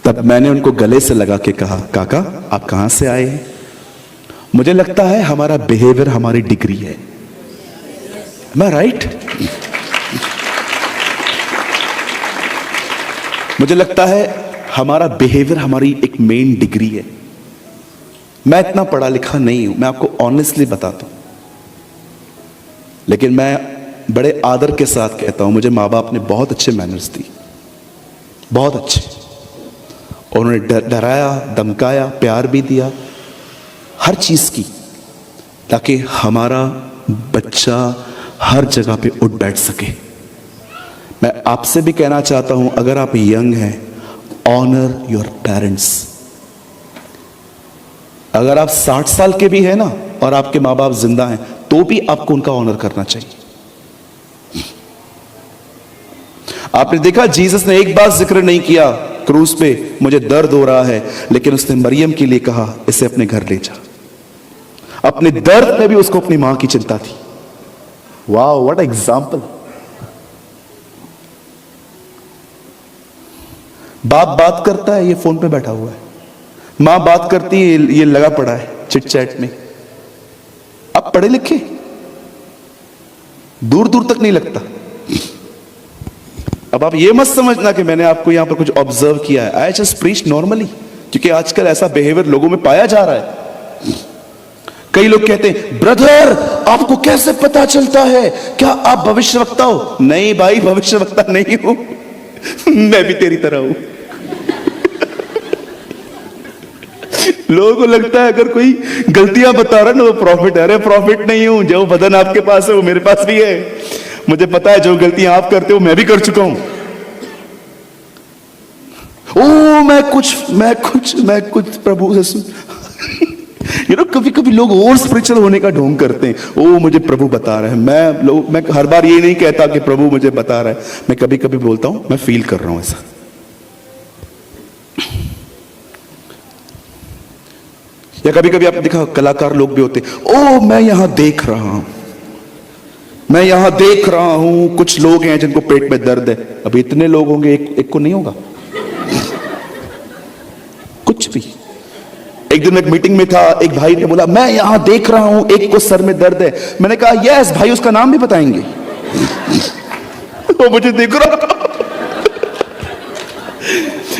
तब मैंने उनको गले से लगा के कहा, काका आप कहां से आए हैं। मुझे लगता है हमारा बिहेवियर हमारी डिग्री है। मैं राइट? मुझे लगता है हमारा बिहेवियर हमारी एक मेन डिग्री है। मैं इतना पढ़ा लिखा नहीं हूं, मैं आपको ऑनेस्टली बताता हूं, लेकिन मैं बड़े आदर के साथ कहता हूं, मुझे माँ बाप ने बहुत अच्छे मैनर्स दी, बहुत अच्छे। उन्होंने डराया, धमकाया, प्यार भी दिया, हर चीज की, ताकि हमारा बच्चा हर जगह पे उठ बैठ सके। मैं आपसे भी कहना चाहता हूं, अगर आप यंग हैं, ऑनर योर पेरेंट्स। अगर आप 60 साल के भी हैं ना और आपके माँ बाप जिंदा हैं, तो भी आपको उनका ऑनर करना चाहिए। आपने देखा जीसस ने एक बार जिक्र नहीं किया क्रूस पे, मुझे दर्द हो रहा है, लेकिन उसने मरियम के लिए कहा इसे अपने घर ले जा। अपने दर्द में भी उसको अपनी मां की चिंता थी। वाह, व्हाट एग्जाम्पल। बाप बात करता है, ये फोन पे बैठा हुआ है। मां बात करती है, ये लगा पड़ा है चिट चैट में। अब पढ़े लिखे, दूर दूर तक नहीं लगता। अब आप ये मत समझना कि मैंने आपको यहां पर कुछ ऑब्जर्व किया है। आई जस्ट प्रीच नॉर्मली, क्योंकि आजकल ऐसा बिहेवियर लोगों में पाया जा रहा है। कई लोग कहते हैं, ब्रदर आपको कैसे पता चलता है, क्या आप भविष्यवक्ता हो। नहीं भाई, भविष्यवक्ता नहीं हूं, मैं भी तेरी तरह हूं। लोगों को लगता है अगर कोई गलतियां बता रहा है ना वो प्रॉफिट है। अरे प्रॉफिट नहीं हूं, जो बदन आपके पास है वो मेरे पास भी है। मुझे पता है जो गलतियां आप करते हो मैं भी कर चुका हूं। ओ मैं कुछ प्रभु से सुन कभी कभी लोग और स्पिरिचुअल होने का ढोंग करते हैं। ओ मुझे प्रभु बता रहा है। मैं हर बार ये नहीं कहता कि प्रभु मुझे बता रहा है। मैं कभी कभी बोलता हूं मैं फील कर रहा हूं ऐसा। या कभी कभी आपने देखा कलाकार लोग भी होते, ओ मैं यहां देख रहा हूं, मैं यहां देख रहा हूं कुछ लोग हैं जिनको पेट में दर्द है। अब इतने लोग होंगे, एक को नहीं होगा कुछ भी। एक दिन मैं एक मीटिंग में था, एक भाई ने बोला मैं यहां देख रहा हूं एक को सर में दर्द है। मैंने कहा यस भाई, उसका नाम भी बताएंगे। वो मुझे देख रहा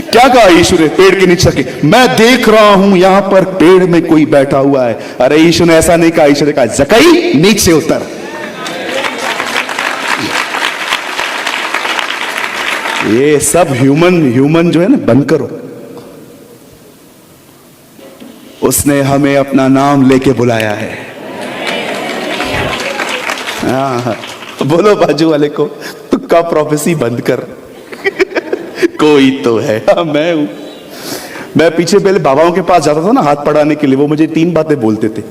क्या कहा यीशु ने पेड़ के नीचे के, मैं देख रहा हूं यहां पर पेड़ में कोई बैठा हुआ है। अरे यीशु ने ऐसा नहीं कहा, यीशु ने कहा जकई नीचे उतर। ये सब ह्यूमन जो है ना, बंद करो। उसने हमें अपना नाम लेके बुलाया है। हाँ, बोलो बाजू वाले को, तुक्का प्रोफेसी बंद कर। कोई तो है। हाँ, मैं हूं। मैं पीछे पहले बाबाओं के पास जाता था ना हाथ पढ़ाने के लिए, वो मुझे 3 बातें बोलते थे।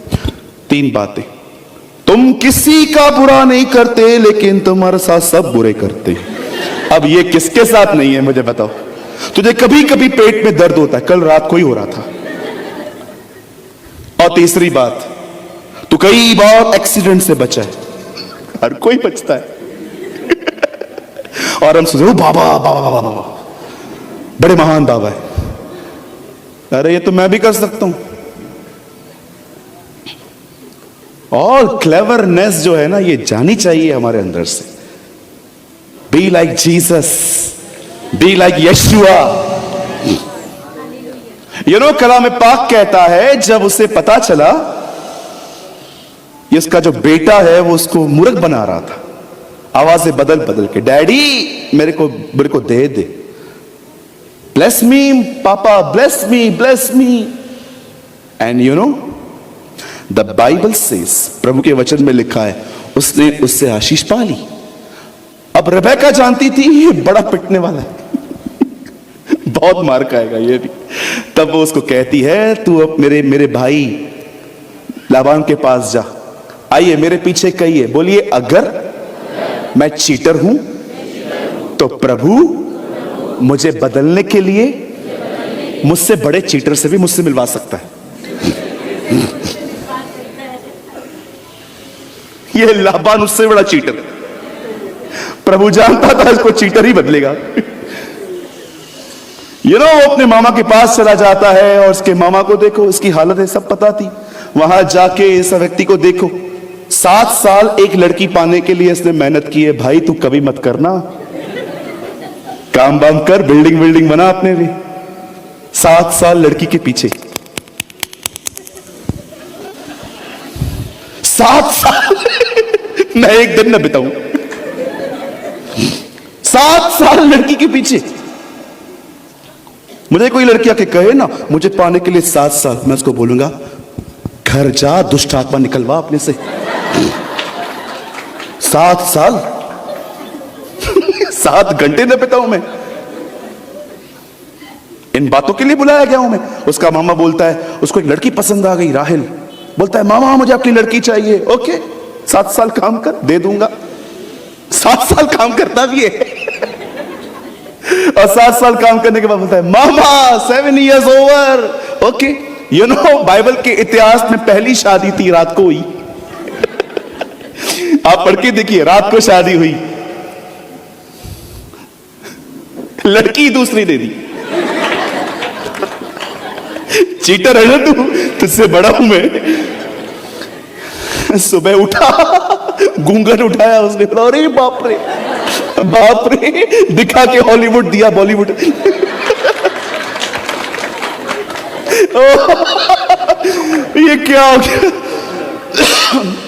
3 बातें, तुम किसी का बुरा नहीं करते लेकिन तुम्हारे साथ सब बुरे करते। अब ये किसके साथ नहीं है मुझे बताओ। तुझे कभी कभी पेट में दर्द होता है, कल रात को ही हो रहा था। और तीसरी बात, तू कई बार एक्सीडेंट से बचा है। हर कोई बचता है। और हम सोचते बाबा बाबा बाबा बाबा बड़े महान बाबा है। अरे ये तो मैं भी कर सकता हूं। और क्लेवरनेस जो है ना, ये जानी चाहिए हमारे अंदर से। Be like Jesus, be like Yeshua. कलाम पाक कहता है जब उसे पता चला ये उसका जो बेटा है वो उसको मूर्ख बना रहा था, आवाजें बदल बदल के, डैडी मेरे को दे दे, bless me papa, bless me. And the Bible says, प्रभु के वचन में लिखा है, उसने उससे आशीष पा ली। अब रेबेका जानती थी ये बड़ा पिटने वाला है, बहुत मार खाएगा ये भी। तब वो उसको कहती है, तू अब मेरे भाई लाबान के पास जा, आइए मेरे पीछे कहिए, बोलिए अगर मैं चीटर हूं तो प्रभु मुझे बदलने के लिए मुझसे बड़े चीटर से भी मुझसे मिलवा सकता है। ये लाबान उससे बड़ा चीटर, प्रभु जानता था इसको चीटर ही बदलेगा। वो अपने मामा के पास चला जाता है और उसके मामा को देखो, इसकी हालत है सब पता थी। वहां जाके इस व्यक्ति को देखो, 7 साल एक लड़की पाने के लिए इसने मेहनत की है। भाई तू कभी मत करना, काम बाम कर, बिल्डिंग बना अपने लिए। 7 साल लड़की के पीछे, 7 साल मैं एक दिन न बिताऊं, 7 साल लड़की के पीछे। मुझे कोई लड़की आके कहे ना मुझे पाने के लिए 7 साल, मैं उसको बोलूंगा घर जा, दुष्ट आत्मा निकलवा अपने से। 7 साल 7 घंटे न बिताऊं मैं, इन बातों के लिए बुलाया गया हूं मैं। उसका मामा बोलता है, उसको एक लड़की पसंद आ गई, राहिल। बोलता है मामा मुझे आपकी लड़की चाहिए। ओके 7 साल काम कर, दे दूंगा। 7 साल काम करता भी है और 7 साल काम करने के बाद बोलता है मामा 7 years ओवर। ओके बाइबल के इतिहास में पहली शादी थी रात को हुई। आप पढ़ के देखिए, रात को शादी हुई, लड़की दूसरी दे दी। चीटर है ना तू, तुझसे बड़ा हूं मैं। सुबह उठा, घूंघट उठाया उसने, अरे बाप रे बाप रे, दिखा के हॉलीवुड दिया बॉलीवुड। ये क्या हो गया?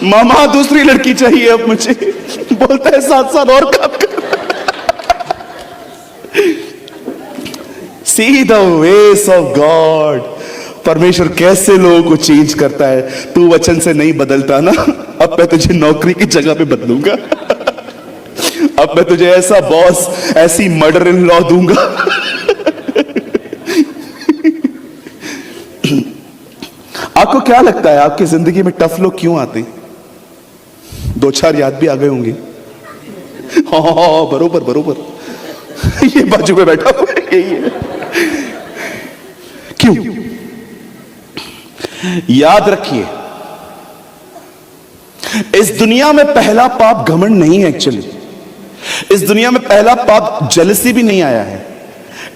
मामा दूसरी लड़की चाहिए अब मुझे। बोलता है 7 साल और काम कर। See the ways of God। परमेश्वर कैसे लोगों को चेंज करता है। तू वचन से नहीं बदलता ना, अब मैं तुझे नौकरी की जगह पे बदलूंगा। अब मैं तुझे ऐसा बॉस, ऐसी मर्डर इन लॉ दूंगा। आपको क्या लगता है आपकी जिंदगी में टफ लोग क्यों आते हैं? 2-4 याद भी आ गए होंगे। हाँ बरोबर बरोबर, ये बाजू में बैठा हुआ है, यही है। क्यों? याद रखिए, इस दुनिया में पहला पाप घमंड नहीं है। एक्चुअली इस दुनिया में पहला पाप जेलसी भी नहीं आया है।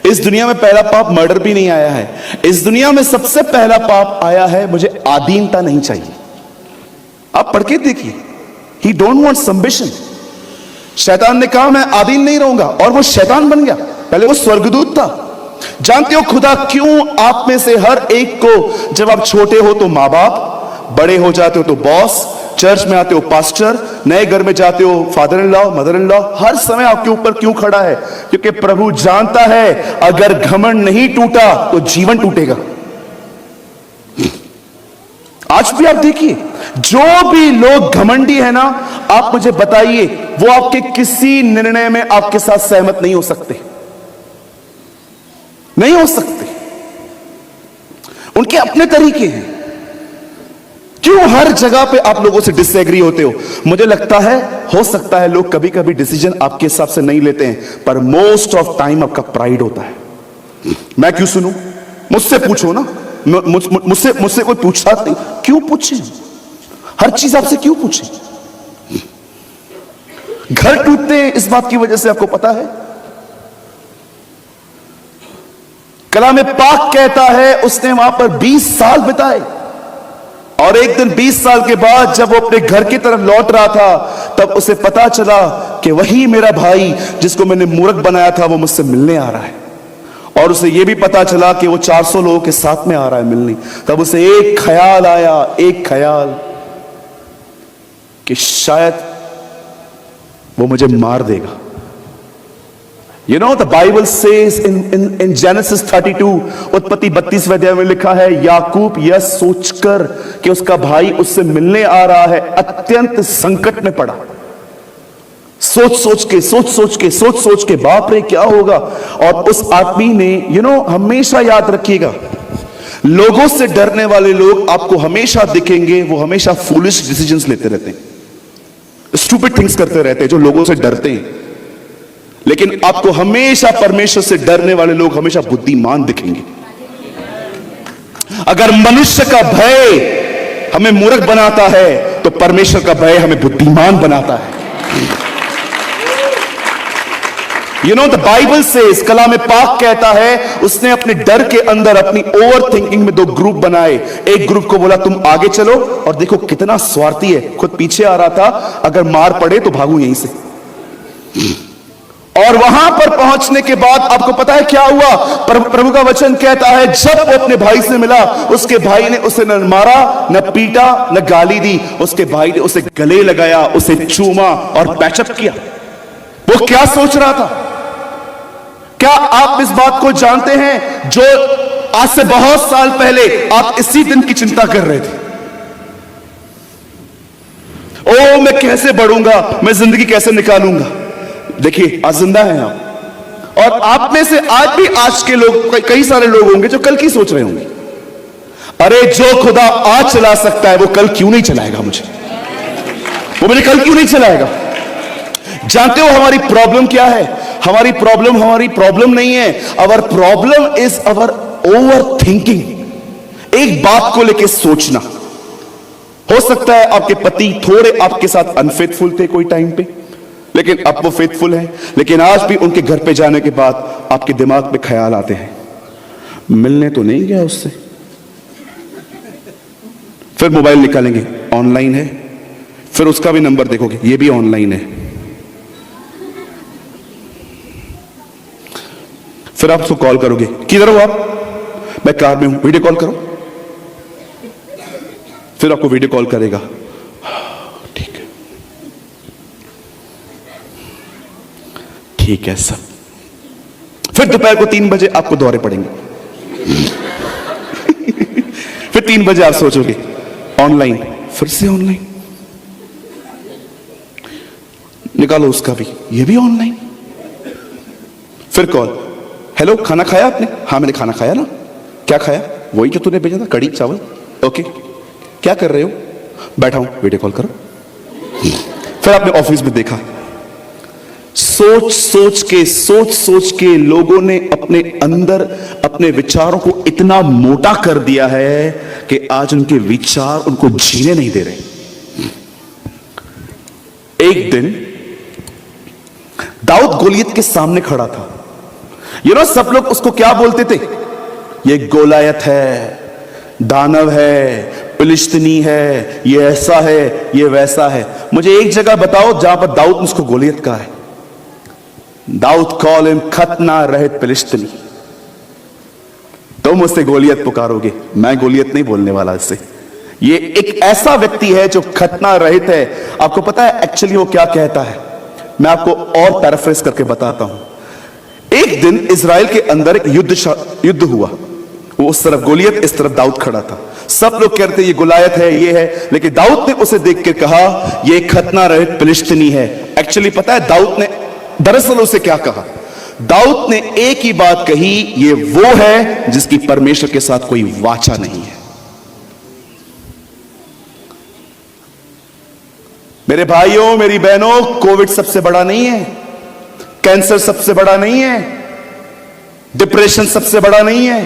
इस दुनिया में पहला पाप मर्डर भी नहीं आया है। इस दुनिया में सबसे पहला पाप आया है, मुझे आधीनता नहीं चाहिए। आप पढ़ के देखिए, ही डोंट वांट सबमिशन। शैतान ने कहा मैं आधीन नहीं रहूंगा, और वो शैतान बन गया। पहले वो स्वर्गदूत था। जानते हो खुदा क्यों आप में से हर एक को, जब आप छोटे हो तो माँ बाप, बड़े हो जाते हो तो बॉस, चर्च में आते हो पास्टर, नए घर में जाते हो father in law, mother in law, हर समय आपके ऊपर क्यों खड़ा है? क्योंकि प्रभु जानता है अगर घमंड नहीं टूटा तो जीवन टूटेगा। आज भी आप देखिए, जो भी लोग घमंडी है ना, आप मुझे बताइए, वो आपके किसी निर्णय में आपके साथ सहमत नहीं हो सकते, नहीं हो सकते। उनके अपने तरीके हैं। क्यों हर जगह पे आप लोगों से डिसएग्री होते हो? मुझे लगता है, हो सकता है लोग कभी कभी डिसीजन आपके हिसाब से नहीं लेते हैं, पर मोस्ट ऑफ टाइम आपका प्राइड होता है। मैं क्यों सुनूं? मुझसे पूछो ना, मुझसे कोई पूछता नहीं। क्यों पूछे? हर चीज आपसे क्यों पूछे? घर टूटते हैं इस बात की वजह से, आपको पता है। कलाम पाक कहता है उसने वहां पर 20 साल बिताए, और एक दिन 20 साल के बाद जब वो अपने घर की तरफ लौट रहा था, तब उसे पता चला कि वही मेरा भाई जिसको मैंने मूर्ख बनाया था वो मुझसे मिलने आ रहा है। और उसे यह भी पता चला कि वो 400 लोगों के साथ में आ रहा है मिलने। तब उसे एक ख्याल आया, एक ख्याल, कि शायद वो मुझे मार देगा। You know, the Bible says in Genesis 32, उत्पत्ति 32वें अध्याय में लिखा है, याकूब यह सोचकर कि उसका भाई उससे मिलने आ रहा है, अत्यंत संकट में पड़ा, सोच सोच के बाप रे क्या होगा। और उस आदमी ने हमेशा याद रखिएगा, लोगों से डरने वाले लोग आपको हमेशा दिखेंगे, वो हमेशा फूलिश डिसीजंस लेते रहते हैं, स्टूपिड थिंग्स करते रहते हैं जो लोगों से डरते हैं। लेकिन आपको हमेशा परमेश्वर से डरने वाले लोग हमेशा बुद्धिमान दिखेंगे। अगर मनुष्य का भय हमें मूर्ख बनाता है तो परमेश्वर का भय हमें बुद्धिमान बनाता है। द बाइबल से इस कलाम पाक कहता है, उसने अपने डर के अंदर अपनी ओवर थिंकिंग में 2 ग्रुप बनाए। एक ग्रुप को बोला तुम आगे चलो, और देखो कितना स्वार्थी है, खुद पीछे आ रहा था, अगर मार पड़े तो भागू यहीं से। और वहां पर पहुंचने के बाद आपको पता है क्या हुआ? प्रभु का वचन कहता है, जब वो अपने भाई से मिला, उसके भाई ने उसे न मारा, न पीटा, न गाली दी। उसके भाई ने उसे गले लगाया, उसे चूमा और पैचअप किया। वो क्या सोच रहा था? क्या आप इस बात को जानते हैं, जो आज से बहुत साल पहले आप इसी दिन की चिंता कर रहे थे? ओ मैं कैसे बढ़ूंगा, मैं जिंदगी कैसे निकालूंगा। देखिए आज जिंदा हैं आप, और आप में से आज भी आज के लोग, कई सारे लोग होंगे जो कल की सोच रहे होंगे, अरे जो खुदा आज चला सकता है वो कल क्यों नहीं चलाएगा मुझे, वो मुझे कल क्यों नहीं चलाएगा। जानते हो हमारी प्रॉब्लम क्या है? हमारी प्रॉब्लम नहीं है, our problem is our over thinking. एक बात को लेकर सोचना। हो सकता है आपके पति थोड़े आपके साथ अनफेथफुल थे कोई टाइम पे, लेकिन अब वो फेथफुल है, लेकिन आज भी उनके घर पे जाने के बाद आपके दिमाग में ख्याल आते हैं, मिलने तो नहीं गया उससे। फिर मोबाइल निकालेंगे, ऑनलाइन है, फिर उसका भी नंबर देखोगे, ये भी ऑनलाइन है। फिर आप उसको कॉल करोगे, किधर हो आप? मैं कार में हूं, वीडियो कॉल करो। फिर आपको वीडियो कॉल करेगा, ठीक है सब। फिर दोपहर को 3 बजे आपको दौरे पड़ेंगे। फिर 3 बजे आप सोचोगे ऑनलाइन, फिर से ऑनलाइन, निकालो उसका भी, ये भी ऑनलाइन। फिर कॉल, हेलो खाना खाया आपने? हाँ मैंने खाना खाया ना। क्या खाया? वही जो तूने भेजा था, कड़ी चावल। ओके, क्या कर रहे हो? बैठा हूं, वीडियो कॉल करो। फिर आपने ऑफिस में देखा, सोच सोच के लोगों ने अपने अंदर अपने विचारों को इतना मोटा कर दिया है कि आज उनके विचार उनको जीने नहीं दे रहे। एक दिन दाऊद गोलियत के सामने खड़ा था। सब लोग उसको क्या बोलते थे? ये गोलायत है, दानव है, फिलिस्तीनी है, ये ऐसा है, ये वैसा है। मुझे एक जगह बताओ जहां पर दाऊद ने उसको गोलियत कहा है। दाऊद कॉल हिम खतना रहित फिलिस्तीनी। तुम उससे गोलियत पुकारोगे, मैं गोलियत नहीं बोलने वाला इससे। ये एक ऐसा व्यक्ति है जो खतना रहित है। आपको पता है एक्चुअली वो क्या कहता है? मैं आपको और पैराफ्रेज करके बताता हूं। एक दिन इजराइल के अंदर एक युद्ध हुआ। वो उस तरफ गोलियत, इस तरफ दाऊद खड़ा था। सब लोग कहते ये गोलायत है, ये है, लेकिन दाऊद ने उसे देख के कहा ये खतना रहित फिलिस्तीनी है। एक्चुअली पता है दाऊद ने दरअसल उसे क्या कहा? दाऊद ने एक ही बात कही, ये वो है जिसकी परमेश्वर के साथ कोई वाचा नहीं है। मेरे भाइयों, मेरी बहनों, कोविड सबसे बड़ा नहीं है, कैंसर सबसे बड़ा नहीं है, डिप्रेशन सबसे बड़ा नहीं है।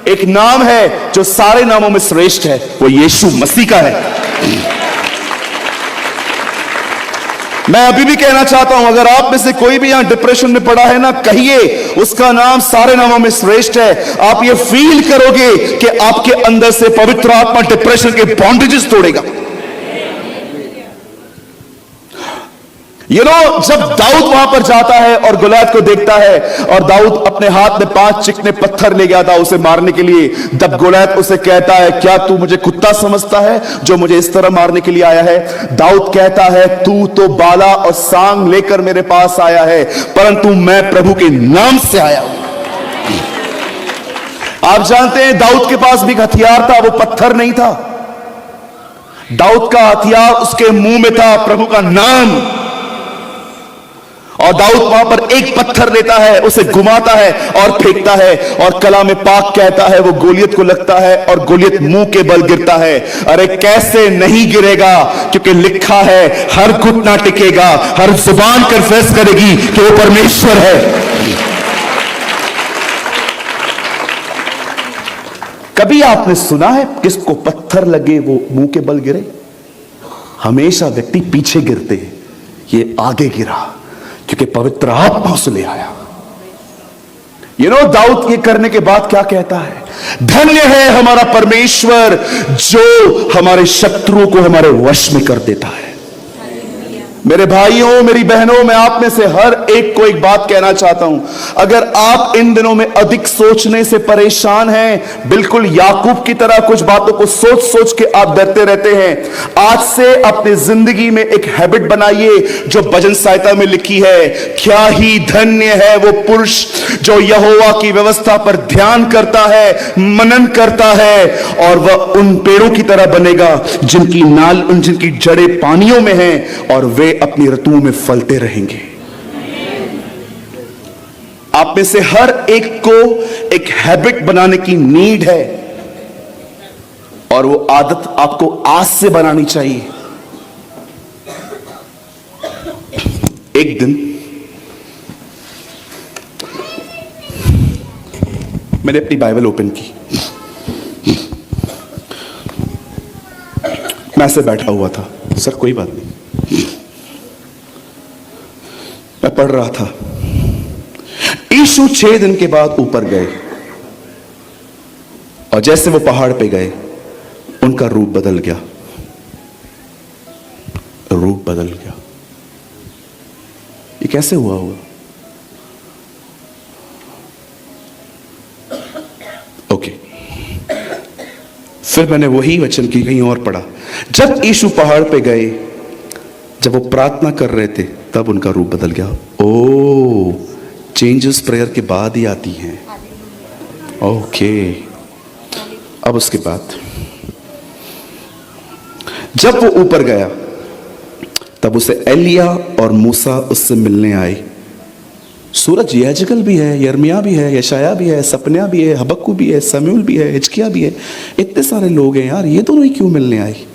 एक नाम है जो सारे नामों में श्रेष्ठ है, वो यीशु मसीह का है। मैं अभी भी कहना चाहता हूं, अगर आप में से कोई भी यहां डिप्रेशन में पड़ा है ना, कहिए उसका नाम सारे नामों में श्रेष्ठ है। आप ये फील करोगे कि आपके अंदर से पवित्र आत्मा डिप्रेशन के बॉन्डेजेस तोड़ेगा। जब दाऊद वहां पर जाता है और गोलियत को देखता है, और दाऊद अपने हाथ में 5 चिकने पत्थर ले गया था उसे मारने के लिए। तब गोलियत उसे कहता है, क्या तू मुझे कुत्ता समझता है जो मुझे इस तरह मारने के लिए आया है? दाऊद कहता है, तू तो बाला और सांग लेकर मेरे पास आया है, परंतु मैं प्रभु के नाम से आया हूं। आप जानते हैं दाऊद के पास भी एक हथियार था, वो पत्थर नहीं था। दाऊद का हथियार उसके मुंह में था, प्रभु का नाम। और दाऊद वहां पर एक पत्थर लेता है, उसे घुमाता है और फेंकता है, और कलाम पाक कहता है वो गोलियत को लगता है और गोलियत मुंह के बल गिरता है। अरे कैसे नहीं गिरेगा, क्योंकि लिखा है हर घुटना टिकेगा, हर जुबान कन्फेस करेगी कि वो परमेश्वर है। कभी आपने सुना है किसको पत्थर लगे वो मुंह के बल गिरे? हमेशा व्यक्ति पीछे गिरते हैं, ये आगे गिरा क्योंकि पवित्र आत्मा उसे ले आया। दाऊद ये करने के बाद क्या कहता है? धन्य है हमारा परमेश्वर जो हमारे शत्रुओं को हमारे वश में कर देता है। मेरे भाइयों, मेरी बहनों, मैं आप में से हर एक को एक बात कहना चाहता हूं। अगर आप इन दिनों में अधिक सोचने से परेशान हैं, बिल्कुल याकूब की तरह कुछ बातों को सोच सोच के आप डरते रहते हैं, आज से अपनी जिंदगी में एक हैबिट बनाइए जो भजन संहिता में लिखी है, क्या ही धन्य है वो पुरुष जो यहोवा की व्यवस्था पर ध्यान करता है, मनन करता है, और वह उन पेड़ों की तरह बनेगा जिनकी जड़ें पानियों में हैं और वे अपनी ऋतुओं में फलते रहेंगे। आप में से हर एक को एक हैबिट बनाने की नीड है, और वो आदत आपको आज से बनानी चाहिए। एक दिन मैंने अपनी बाइबल ओपन की, मैं ऐसे बैठा हुआ था, सर कोई बात नहीं, मैं पढ़ रहा था। यीशु 6 दिन के बाद ऊपर गए, और जैसे वो पहाड़ पे गए उनका रूप बदल गया, रूप बदल गया। ये कैसे हुआ होगा? ओके, फिर मैंने वही वचन की कहीं और पढ़ा। जब यीशु पहाड़ पे गए, जब वो प्रार्थना कर रहे थे, तब उनका रूप बदल गया। ओ, चेंजेस प्रेयर के बाद ही आती हैं। ओके, अब उसके बाद जब वो ऊपर गया, तब उसे एलिया और मूसा उससे मिलने आए। सूरज याजकल भी है, यर्मिया भी है, यशाया भी है, सपन्या भी है, हबक्कू भी है, समूएल भी है, हिजकिय्याह भी है। इतने सारे लोग हैं यार, ये दोनों ही क्यों मिलने आए?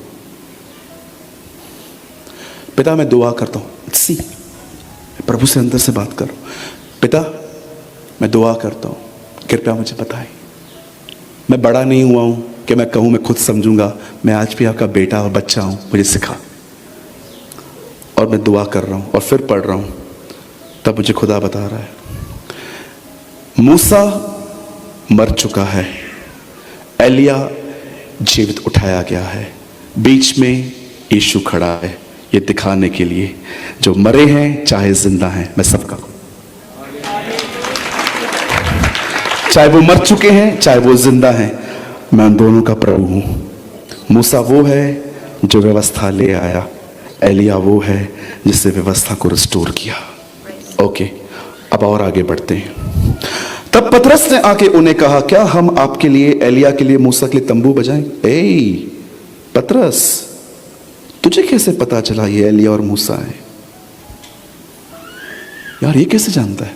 पिता, मैं दुआ करता हूं, प्रभु से अंदर से बात करो। पिता, मैं दुआ करता हूं, कृपया मुझे बताएं। मैं बड़ा नहीं हुआ हूं कि मैं कहूं मैं खुद समझूंगा, मैं आज भी आपका बेटा और बच्चा हूं, मुझे सिखा। और मैं दुआ कर रहा हूं और फिर पढ़ रहा हूं, तब मुझे खुदा बता रहा है, मूसा मर चुका है, एलिया जीवित उठाया गया है, बीच में यीशु खड़ा है, ये दिखाने के लिए जो मरे हैं चाहे जिंदा हैं, मैं सबका, चाहे वो मर चुके हैं चाहे वो जिंदा हैं, मैं उन दोनों का प्रभु हूं। मूसा वो है जो व्यवस्था ले आया, एलिया वो है जिससे व्यवस्था को रिस्टोर किया। ओके, अब और आगे बढ़ते हैं। तब पतरस ने आके उन्हें कहा, क्या हम आपके लिए, एलिया के लिए, मूसा के लिए तंबू बजाएं? ए पतरस, तुझे कैसे पता चला ये एलिया और मूसा है? यार ये कैसे जानता है?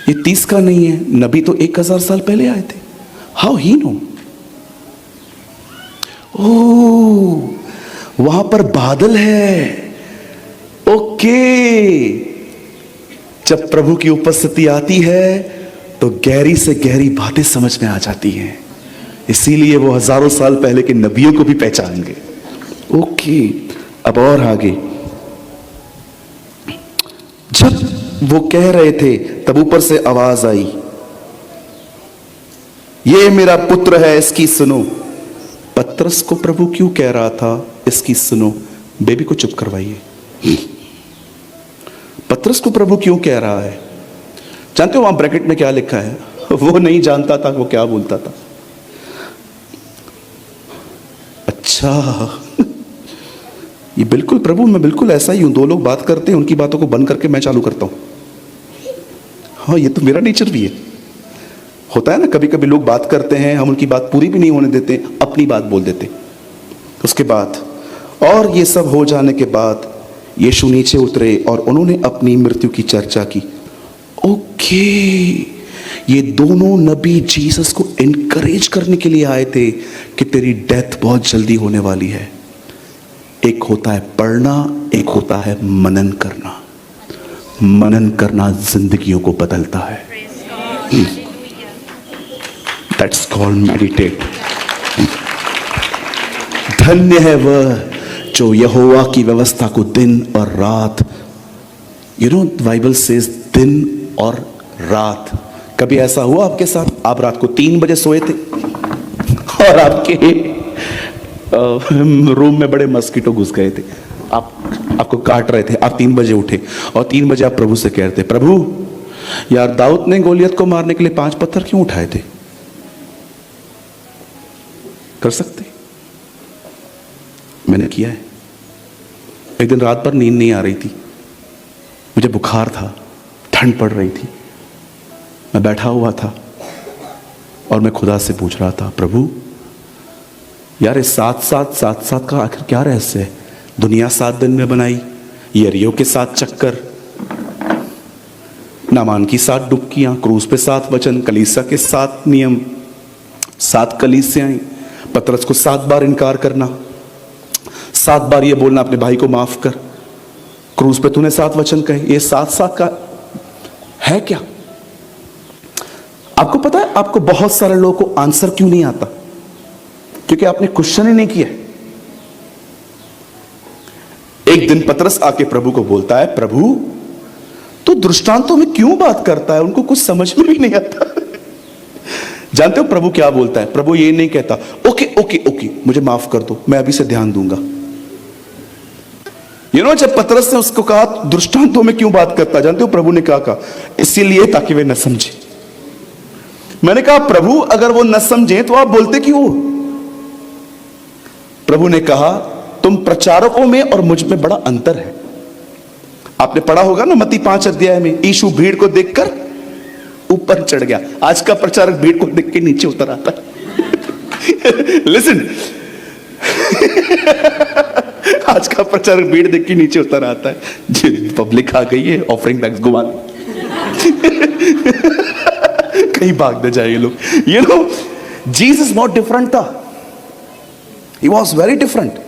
ये 30 का नहीं है, नबी तो 1000 साल पहले आए थे। How he no? ओ, वहां पर बादल है। ओके, जब प्रभु की उपस्थिति आती है तो गहरी से गहरी बातें समझ में आ जाती हैं, इसीलिए वो हजारों साल पहले के नबियों को भी पहचान गए। ओके, अब और आगे, जब वो कह रहे थे तब ऊपर से आवाज आई, ये मेरा पुत्र है, इसकी सुनो। पतरस को प्रभु क्यों कह रहा था इसकी सुनो? बेबी को चुप करवाइए। पतरस को प्रभु क्यों कह रहा है? जानते हो वहां ब्रैकेट में क्या लिखा है? वो नहीं जानता था वो क्या बोलता था। अच्छा, ये बिल्कुल प्रभु, मैं बिल्कुल ऐसा ही हूं। दो लोग बात करते हैं, उनकी बातों को बंद करके मैं चालू करता हूं। हाँ, ये तो मेरा नेचर भी है। होता है ना, कभी कभी लोग बात करते हैं, हम उनकी बात पूरी भी नहीं होने देते, अपनी बात बोल देते। उसके बाद, और ये सब हो जाने के बाद यीशु नीचे उतरे और उन्होंने अपनी मृत्यु की चर्चा की। ओके, ये दोनों नबी जीसस को एनकरेज करने के लिए आए थे कि तेरी डेथ बहुत जल्दी होने वाली है। एक होता है पढ़ना, एक होता है मनन करना। मनन करना जिंदगियों को बदलता है। That's called meditate. धन्य है वह जो यहोवा की व्यवस्था को दिन और रात, बाइबल सेज दिन और रात। कभी ऐसा हुआ आपके साथ, आप रात को 3 बजे सोए थे और आपके रूम में बड़े मस्कीटो घुस गए थे, आपको काट रहे थे, आप 3 बजे उठे और 3 बजे आप प्रभु से कह रहे थे, प्रभु यार दाऊद ने गोलियत को मारने के लिए 5 पत्थर क्यों उठाए थे? कर सकते? मैंने किया है। एक दिन रात भर नींद नहीं आ रही थी, मुझे बुखार था, ठंड पड़ रही थी, मैं बैठा हुआ था और मैं खुदा से पूछ रहा था, प्रभु यार इस 7-7 का आखिर क्या रहस्य है? दुनिया 7 दिन में बनाई, यरियो के 7 चक्कर, नामान की 7 डुबकियां, क्रूस पे 7 वचन, कलीसिया के 7 नियम, 7 कलीसियाएं, पतरस को 7 बार इनकार करना, 7 बार ये बोलना अपने भाई को माफ कर, क्रूस पे तूने 7 वचन कहे, ये 7 का है क्या? आपको पता है आपको बहुत सारे लोगों को आंसर क्यों नहीं आता? क्योंकि आपने क्वेश्चन ही नहीं किया। एक दिन पतरस आके प्रभु को बोलता है, प्रभु तू दृष्टांतों में क्यों बात करता है? उनको कुछ समझ में भी नहीं आता। जानते हो प्रभु क्या बोलता है? प्रभु ये नहीं कहता ओके ओके ओके मुझे माफ कर दो, मैं अभी से ध्यान दूंगा। जब पतरस ने उसको कहा दृष्टांतों में क्यों बात करता, जानते हो प्रभु ने क्या कहा? इसीलिए ताकि वे न समझे। मैंने कहा प्रभु अगर वो न समझे तो आप बोलते क्यों? प्रभु ने कहा तुम प्रचारकों में और मुझ में बड़ा अंतर है। आपने पढ़ा होगा ना मत्ती 5 अध्याय में, यीशु भीड़ को देखकर ऊपर चढ़ गया। आज का प्रचारक भीड़ को देख के नीचे उतर आता है। लिसन, आज का प्रचारक भीड़ देख के नीचे उतर आता है। पब्लिक आ गई है, ऑफरिंग बैग्स घुमा कहीं भाग न जाए ये लोग। जीसस बहुत डिफरेंट था, ही वॉज वेरी डिफरेंट।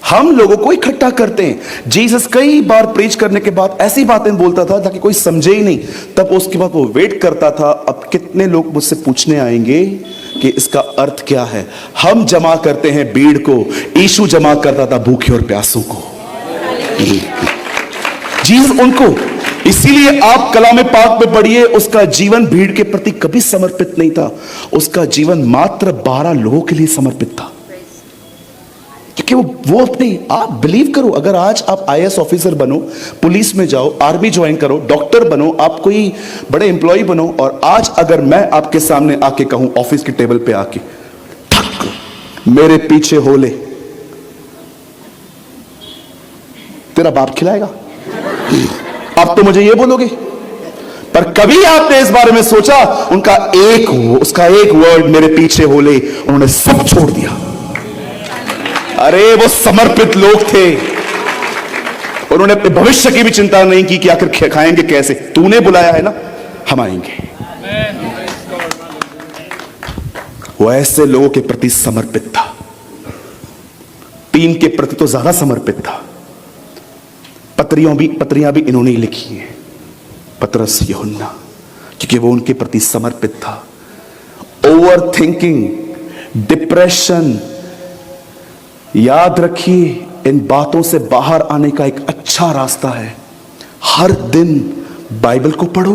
हम लोगों को इकट्ठा करते हैं। जीसस कई बार प्रीच करने के बाद ऐसी बातें बोलता था ताकि कोई समझे ही नहीं, तब उसके बाद वो वेट करता था अब कितने लोग मुझसे पूछने आएंगे कि इसका अर्थ क्या है। हम जमा करते हैं भीड़ को, यीशु जमा करता था भूखे और प्यासों को। जीसस उनको, इसीलिए आप कलाम पाक में पढ़िए, उसका जीवन भीड़ के प्रति कभी समर्पित नहीं था। उसका जीवन मात्र 12 लोगों के लिए समर्पित था। क्योंकि वो अपनी, आप बिलीव करो, अगर आज आप IAS ऑफिसर बनो, पुलिस में जाओ, आर्मी ज्वाइन करो, डॉक्टर बनो, आप कोई बड़े एम्प्लॉय बनो, और आज अगर मैं आपके सामने आके कहूं ऑफिस के टेबल पे आके मेरे पीछे हो ले, तेरा बाप खिलाएगा? आप तो मुझे ये बोलोगे। पर कभी आपने इस बारे में सोचा? उसका एक वर्ड मेरे पीछे हो ले, उन्होंने सब छोड़ दिया। अरे वो समर्पित लोग थे, उन्होंने अपने भविष्य की भी चिंता नहीं की कि आखिर खाएंगे कैसे। तूने बुलाया है ना, हम आएंगे। वो ऐसे लोगों के प्रति समर्पित था, टीम के प्रति तो ज्यादा समर्पित था। पत्रियां भी इन्होंने ही लिखी हैं, पतरस, यूहन्ना, क्योंकि वो उनके प्रति समर्पित था। ओवर थिंकिंग, डिप्रेशन, याद रखिए इन बातों से बाहर आने का एक अच्छा रास्ता है, हर दिन बाइबल को पढ़ो,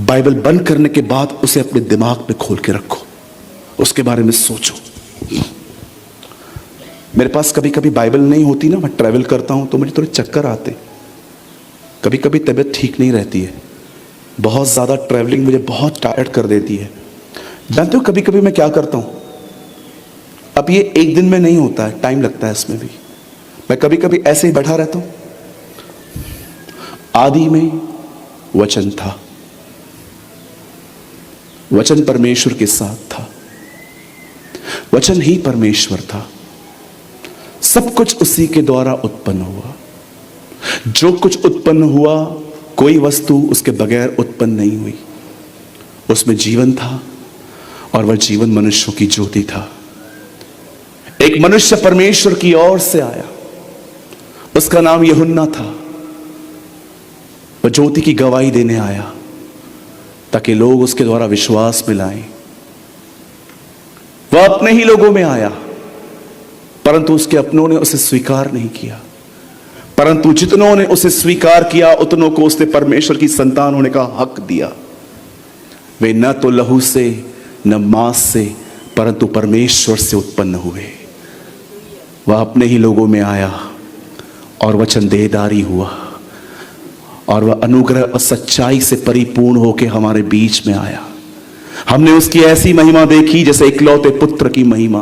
बाइबल बंद करने के बाद उसे अपने दिमाग में खोल के रखो, उसके बारे में सोचो। मेरे पास कभी कभी बाइबल नहीं होती ना, मैं ट्रैवल करता हूं तो मुझे थोड़े चक्कर आते, कभी कभी तबीयत ठीक नहीं रहती है, बहुत ज्यादा ट्रैवलिंग मुझे बहुत टायर्ड कर देती है। जानते हो कभी कभी मैं क्या करता हूं? अब ये एक दिन में नहीं होता है, टाइम लगता है इसमें भी। मैं कभी कभी ऐसे ही बैठा रहता हूं, आदि में वचन था, वचन परमेश्वर के साथ था, वचन ही परमेश्वर था, सब कुछ उसी के द्वारा उत्पन्न हुआ, जो कुछ उत्पन्न हुआ, कोई वस्तु उसके बगैर उत्पन्न नहीं हुई। उसमें जीवन था और वह जीवन मनुष्यों की ज्योति था। एक मनुष्य परमेश्वर की ओर से आया, उसका नाम यूहन्ना था। वह ज्योति की गवाही देने आया ताकि लोग उसके द्वारा विश्वास में लाएं। वह अपने ही लोगों में आया, परंतु उसके अपनों ने उसे स्वीकार नहीं किया। परंतु जितनों ने उसे स्वीकार किया, उतनों को उसने परमेश्वर की संतान होने का हक दिया। वे न तो लहू से न मांस से, परंतु परमेश्वर से उत्पन्न हुए। वह अपने ही लोगों में आया और वचन देहधारी हुआ, और वह अनुग्रह और सच्चाई से परिपूर्ण होकर हमारे बीच में आया। हमने उसकी ऐसी महिमा देखी जैसे इकलौते पुत्र की महिमा,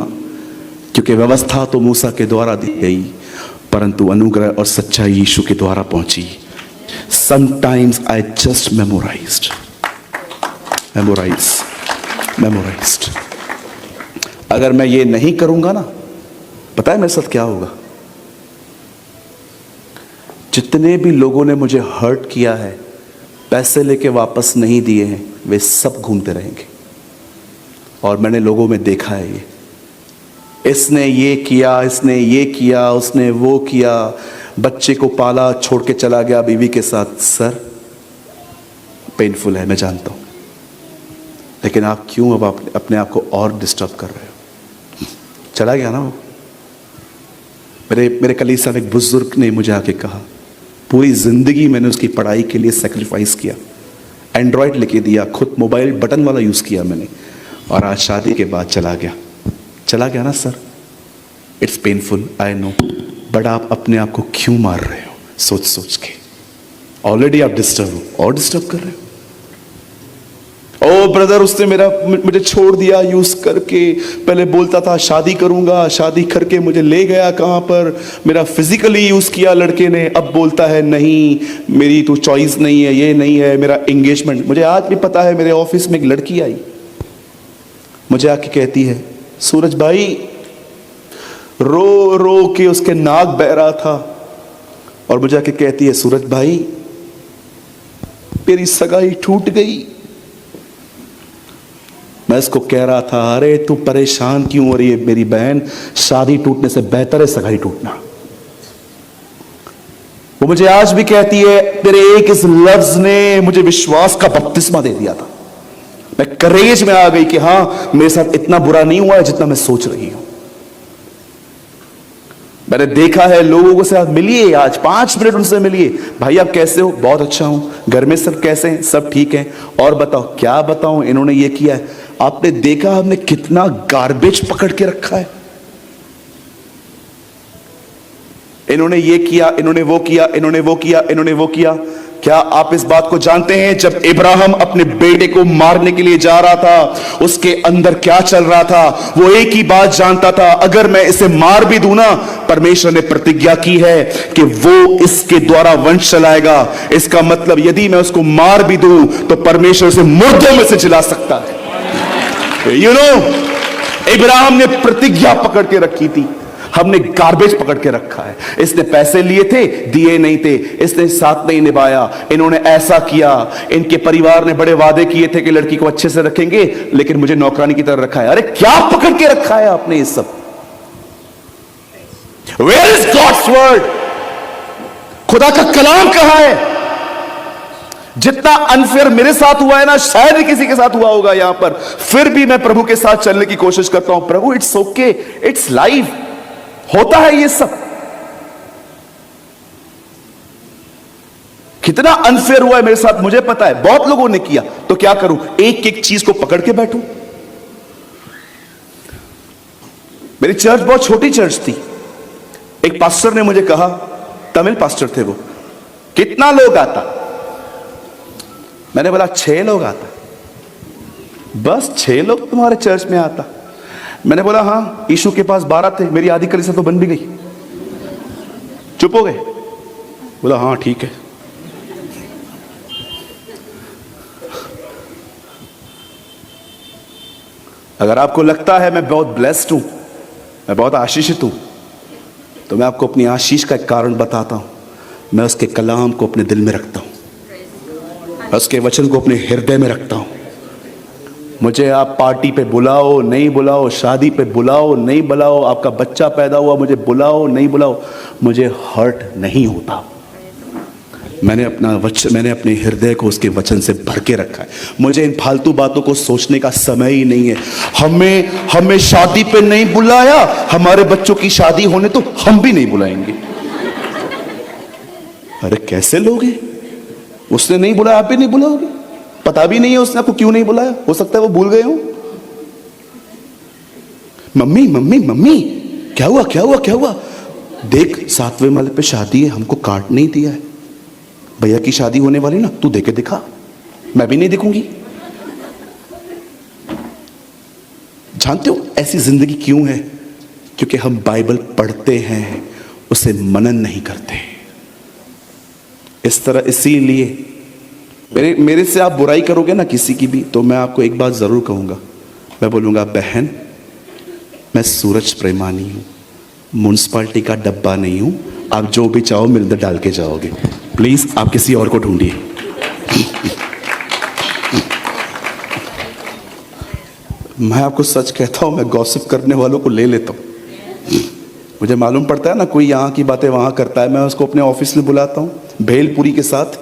क्योंकि व्यवस्था तो मूसा के द्वारा दी गई, परंतु अनुग्रह और सच्चाई यीशु के द्वारा पहुंची। Sometimes I just memorised. अगर मैं ये नहीं करूंगा ना, पता है मेरे साथ क्या होगा? जितने भी लोगों ने मुझे हर्ट किया है, पैसे लेके वापस नहीं दिए हैं, वे सब घूमते रहेंगे। और मैंने लोगों में देखा है ये, इसने ये किया, इसने ये किया, उसने वो किया, बच्चे को पाला, छोड़ के चला गया बीवी के साथ। सर, पेनफुल है, मैं जानता हूं, लेकिन आप क्यों अब अपने आप को और डिस्टर्ब कर रहे हो? चला गया ना वो। मेरे कलीसिया में एक बुजुर्ग ने मुझे आके कहा, पूरी जिंदगी मैंने उसकी पढ़ाई के लिए सेक्रीफाइस किया, एंड्रॉयड लेके दिया, खुद मोबाइल बटन वाला यूज किया मैंने, और आज शादी के बाद चला गया ना sir. It's painful, I know, but आप अपने आप को क्यों मार रहे हो सोच सोच के? ऑलरेडी आप डिस्टर्ब हो और डिस्टर्ब कर रहे हो। ओ ब्रदर, उसने मुझे छोड़ दिया यूज करके। पहले बोलता था शादी करूंगा, शादी करके मुझे ले गया कहां पर, मेरा फिजिकली यूज किया लड़के ने। अब बोलता है नहीं, मेरी तो चॉइस नहीं है, ये नहीं है मेरा एंगेजमेंट। मुझे आज भी पता है, मेरे ऑफिस में एक लड़की आई, मुझे आके कहती है, सूरज भाई, रो रो के उसके नाक बह रहा था, और मुझे आके कहती है, सूरज भाई, मेरी सगाई टूट गई। मैं इसको कह रहा था, अरे तू परेशान क्यों हो रही है मेरी बहन, शादी टूटने से बेहतर है सगाई टूटना। वो मुझे आज भी कहती है, तेरे एक इस लफ्ज ने मुझे विश्वास का बपतिस्मा दे दिया था। मैं करेज में आ गई कि हां, मेरे साथ इतना बुरा नहीं हुआ है जितना मैं सोच रही हूं। मैंने देखा है लोगों को से, आप मिलिए, आज 5 मिनट उनसे मिलिए, भाई आप कैसे हो? बहुत अच्छा हूं। घर में सब कैसे हैं? सब ठीक हैं। और बताओ? क्या बताऊं, इन्होंने ये किया है। आपने देखा हमने कितना गार्बेज पकड़ के रखा है। इन्होंने ये किया, इन्होंने वो किया, इन्होंने वो किया, इन्होंने वो किया। क्या आप इस बात को जानते हैं, जब इब्राहिम अपने बेटे को मारने के लिए जा रहा था, उसके अंदर क्या चल रहा था? वो एक ही बात जानता था, अगर मैं इसे मार भी दूं ना, परमेश्वर ने प्रतिज्ञा की है कि वो इसके द्वारा वंश चलाएगा। इसका मतलब यदि मैं उसको मार भी दूं तो परमेश्वर उसे मुर्दों में से जिला सकता है। यू नो, इब्राहिम ने प्रतिज्ञा पकड़ के रखी थी, हमने गार्बेज पकड़ के रखा है। इसने पैसे लिए थे, दिए नहीं थे, इसने साथ नहीं निभाया, इन्होंने ऐसा किया, इनके परिवार ने बड़े वादे किए थे कि लड़की को अच्छे से रखेंगे, लेकिन मुझे नौकरानी की तरह रखा है। अरे क्या पकड़ के रखा है आपने ये सब? Where is God's word? खुदा का कलाम कहां है? जितना अनफेयर मेरे साथ हुआ है ना, शायद ही किसी के साथ हुआ होगा यहां पर, फिर भी मैं प्रभु के साथ चलने की कोशिश करता हूं। प्रभु, इट्स ओके, इट्स लाइफ, होता है ये सब। कितना अनफेयर हुआ है मेरे साथ मुझे पता है, बहुत लोगों ने किया, तो क्या करूं? एक एक चीज को पकड़ के बैठूं? मेरी चर्च बहुत छोटी चर्च थी। एक पास्टर ने मुझे कहा, तमिल पास्टर थे वो, कितना लोग आता? मैंने बोला 6 लोग आता। बस 6 लोग तुम्हारे चर्च में आता? मैंने बोला हां, यीशु के पास 12 थे, मेरी आधी कलीसिया तो बन भी गई। चुप हो गए। बोला हां ठीक है। अगर आपको लगता है मैं बहुत ब्लेस्ड हूं, मैं बहुत आशीषित हूं, तो मैं आपको अपनी आशीष का एक कारण बताता हूं। मैं उसके कलाम को अपने दिल में रखता हूँ, मैं उसके वचन को अपने हृदय में रखता हूँ। मुझे आप पार्टी पे बुलाओ नहीं बुलाओ, शादी पे बुलाओ नहीं बुलाओ, आपका बच्चा पैदा हुआ मुझे बुलाओ नहीं बुलाओ, मुझे हर्ट नहीं होता। मैंने अपने हृदय को उसके वचन से भर के रखा है। मुझे इन फालतू बातों को सोचने का समय ही नहीं है। हमें शादी पे नहीं बुलाया, हमारे बच्चों की शादी होने तो हम भी नहीं बुलाएंगे। अरे कैसे लोग हैं? उसने नहीं बुलाया, आप भी नहीं बुलाओगे? पता भी नहीं है उसने आपको क्यों नहीं बुलाया, हो सकता है वो भूल गए हो। मम्मी मम्मी मम्मी क्या हुआ क्या हुआ क्या हुआ? देख 7वें माले पे शादी है, हमको कार्ड नहीं दिया है। भैया की शादी होने वाली ना, तू देखे दिखा, मैं भी नहीं दिखूंगी। जानते हो ऐसी जिंदगी क्यों है? क्योंकि हम बाइबल पढ़ते हैं, उसे मनन नहीं करते। इस तरह इसीलिए मेरे से आप बुराई करोगे ना किसी की भी, तो मैं आपको एक बात जरूर कहूंगा। मैं बोलूंगा बहन, मैं सूरज प्रेमानी हूं, म्युनिसिपालिटी का डब्बा नहीं हूं। आप जो भी चाहो मिलकर डाल के जाओगे। प्लीज आप किसी और को ढूंढिए। मैं आपको सच कहता हूं, मैं गॉसिप करने वालों को ले लेता हूं। मुझे मालूम पड़ता है ना कोई यहाँ की बातें वहां करता है, मैं उसको अपने ऑफिस में बुलाता हूं भेलपुरी के साथ।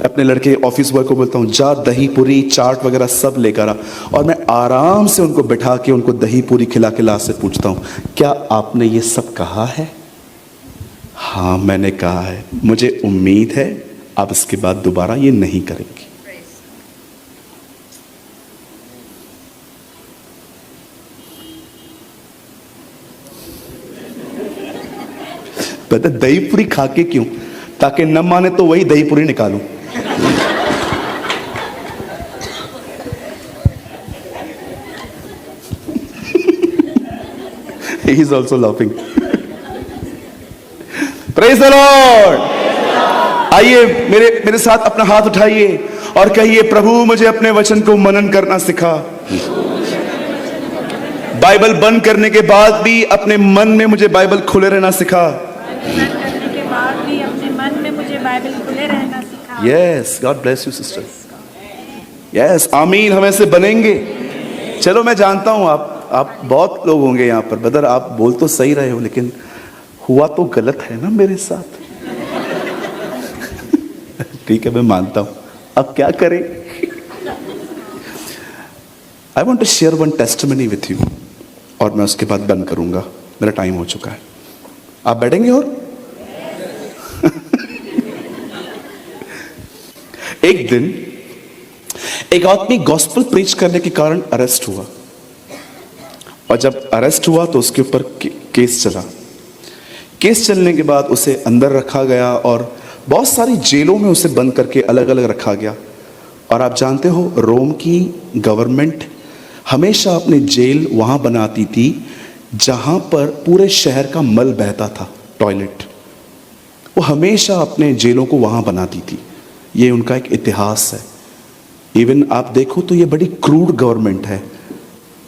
अपने लड़के ऑफिस बॉय को बोलता हूँ जा दही पूरी चाट वगैरह सब लेकर आ, और मैं आराम से उनको बिठा के उनको दही पूरी खिला खिला से पूछता हूँ क्या आपने ये सब कहा है? हाँ मैंने कहा है, मुझे उम्मीद है आप इसके बाद दोबारा ये नहीं करेंगे। पता दही पूरी खा के क्यों? ताकि न माने तो वही दही पूरी निकालूं। He is also laughing. Praise the Lord. आइए मेरे साथ अपना हाथ उठाइए और कहिए प्रभु मुझे अपने वचन को मनन करना सिखा। बाइबल बंद करने के बाद भी अपने मन में मुझे बाइबल खुले रहना सिखा। Yes, God bless you sister. Yes, आमीन। हम ऐसे बनेंगे। चलो मैं जानता हूं आप बहुत लोग होंगे यहाँ पर, ब्रदर आप बोल तो सही रहे हो लेकिन हुआ तो गलत है ना मेरे साथ। ठीक है मैं मानता हूं, अब क्या करें? I want to share one testimony with you और मैं उसके बाद बंद करूंगा, मेरा टाइम हो चुका है। आप बैठेंगे? और एक दिन एक आदमी गॉस्पेल प्रीच करने के कारण अरेस्ट हुआ, और जब अरेस्ट हुआ तो उसके ऊपर केस चला। केस चलने के बाद उसे अंदर रखा गया और बहुत सारी जेलों में उसे बंद करके अलग अलग रखा गया। और आप जानते हो रोम की गवर्नमेंट हमेशा अपनी जेल वहां बनाती थी जहां पर पूरे शहर का मल बहता था, टॉयलेट। वो हमेशा अपने जेलों को वहां बनाती थी। ये उनका एक इतिहास है। इवन आप देखो तो ये बड़ी क्रूड गवर्नमेंट है।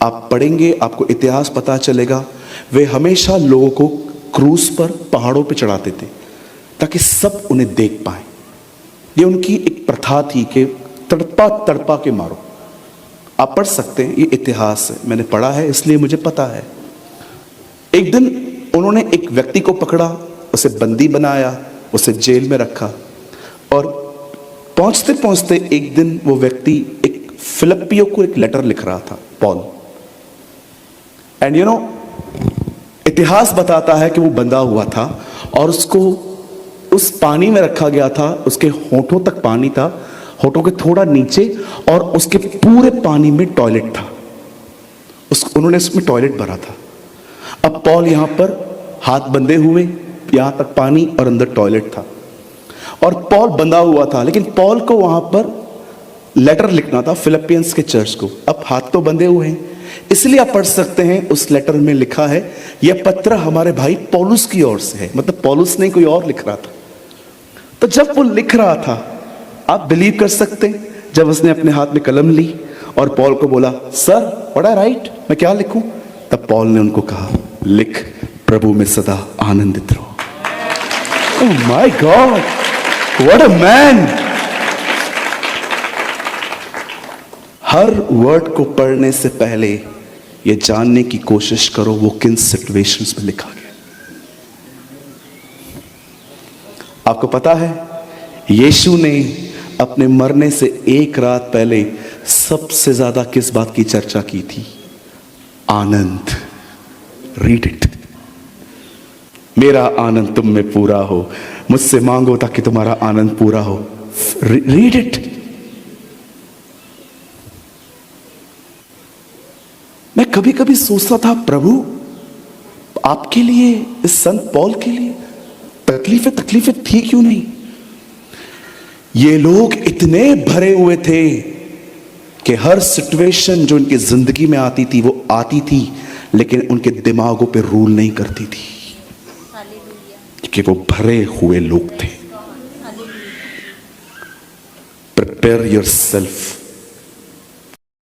आप पढ़ेंगे आपको इतिहास पता चलेगा। वे हमेशा लोगों को क्रूज पर पहाड़ों पे चढ़ाते थे ताकि सब उन्हें देख पाए। ये उनकी एक प्रथा थी कि तड़पा तड़पा के मारो। आप पढ़ सकते हैं, ये इतिहास है, मैंने पढ़ा है इसलिए मुझे पता है। एक दिन उन्होंने एक व्यक्ति को पकड़ा, उसे बंदी बनाया, उसे जेल में रखा। और पहुंचते पहुंचते एक दिन वो व्यक्ति एक फिलिपियो को एक लेटर लिख रहा था, पॉल। एंड यू नो इतिहास बताता है कि वो बंधा हुआ था और उसको उस पानी में रखा गया था। उसके होठों तक पानी था, होठों के थोड़ा नीचे, और उसके पूरे पानी में टॉयलेट था। उन्होंने इसमें टॉयलेट भरा था। अब पॉल यहां पर हाथ बंधे हुए, यहां तक पानी और अंदर टॉयलेट था, और पॉल बंधा हुआ था। लेकिन पॉल को वहां पर लेटर लिखना था फिलिपियंस के चर्च को। अब हाथ तो बंधे हुए हैं, इसलिए आप पढ़ सकते हैं उस लेटर में लिखा है यह पत्र हमारे भाई पौलुस की ओर से है। मतलब पौलुस नहीं, कोई और लिख रहा था। तो जब वो लिख रहा था, आप बिलीव कर सकते हैं, जब उसने अपने हाथ में कलम ली और पॉल को बोला सर व्हाट आई राइट, मैं क्या लिखूं? तब पॉल ने उनको कहा लिख प्रभु में सदा आनंदित रहो। Oh my God, what a man! Her word को पढ़ने से पहले ये जानने की कोशिश करो वो किन सिचुएशंस में लिखा गया। आपको पता है यीशु ने अपने मरने से एक रात पहले सबसे ज्यादा किस बात की चर्चा की थी? आनंद। Read it. मेरा आनंद तुम में पूरा हो, मुझसे मांगो ताकि तुम्हारा आनंद पूरा हो। Read it. मैं कभी कभी सोचता था प्रभु आपके लिए, इस संत पौल के लिए तकलीफें थी क्यों नहीं? ये लोग इतने भरे हुए थे कि हर सिचुएशन जो इनकी जिंदगी में आती थी वो आती थी, लेकिन उनके दिमागों पे रूल नहीं करती थी क्योंकि वो भरे हुए लोग थे। Prepare yourself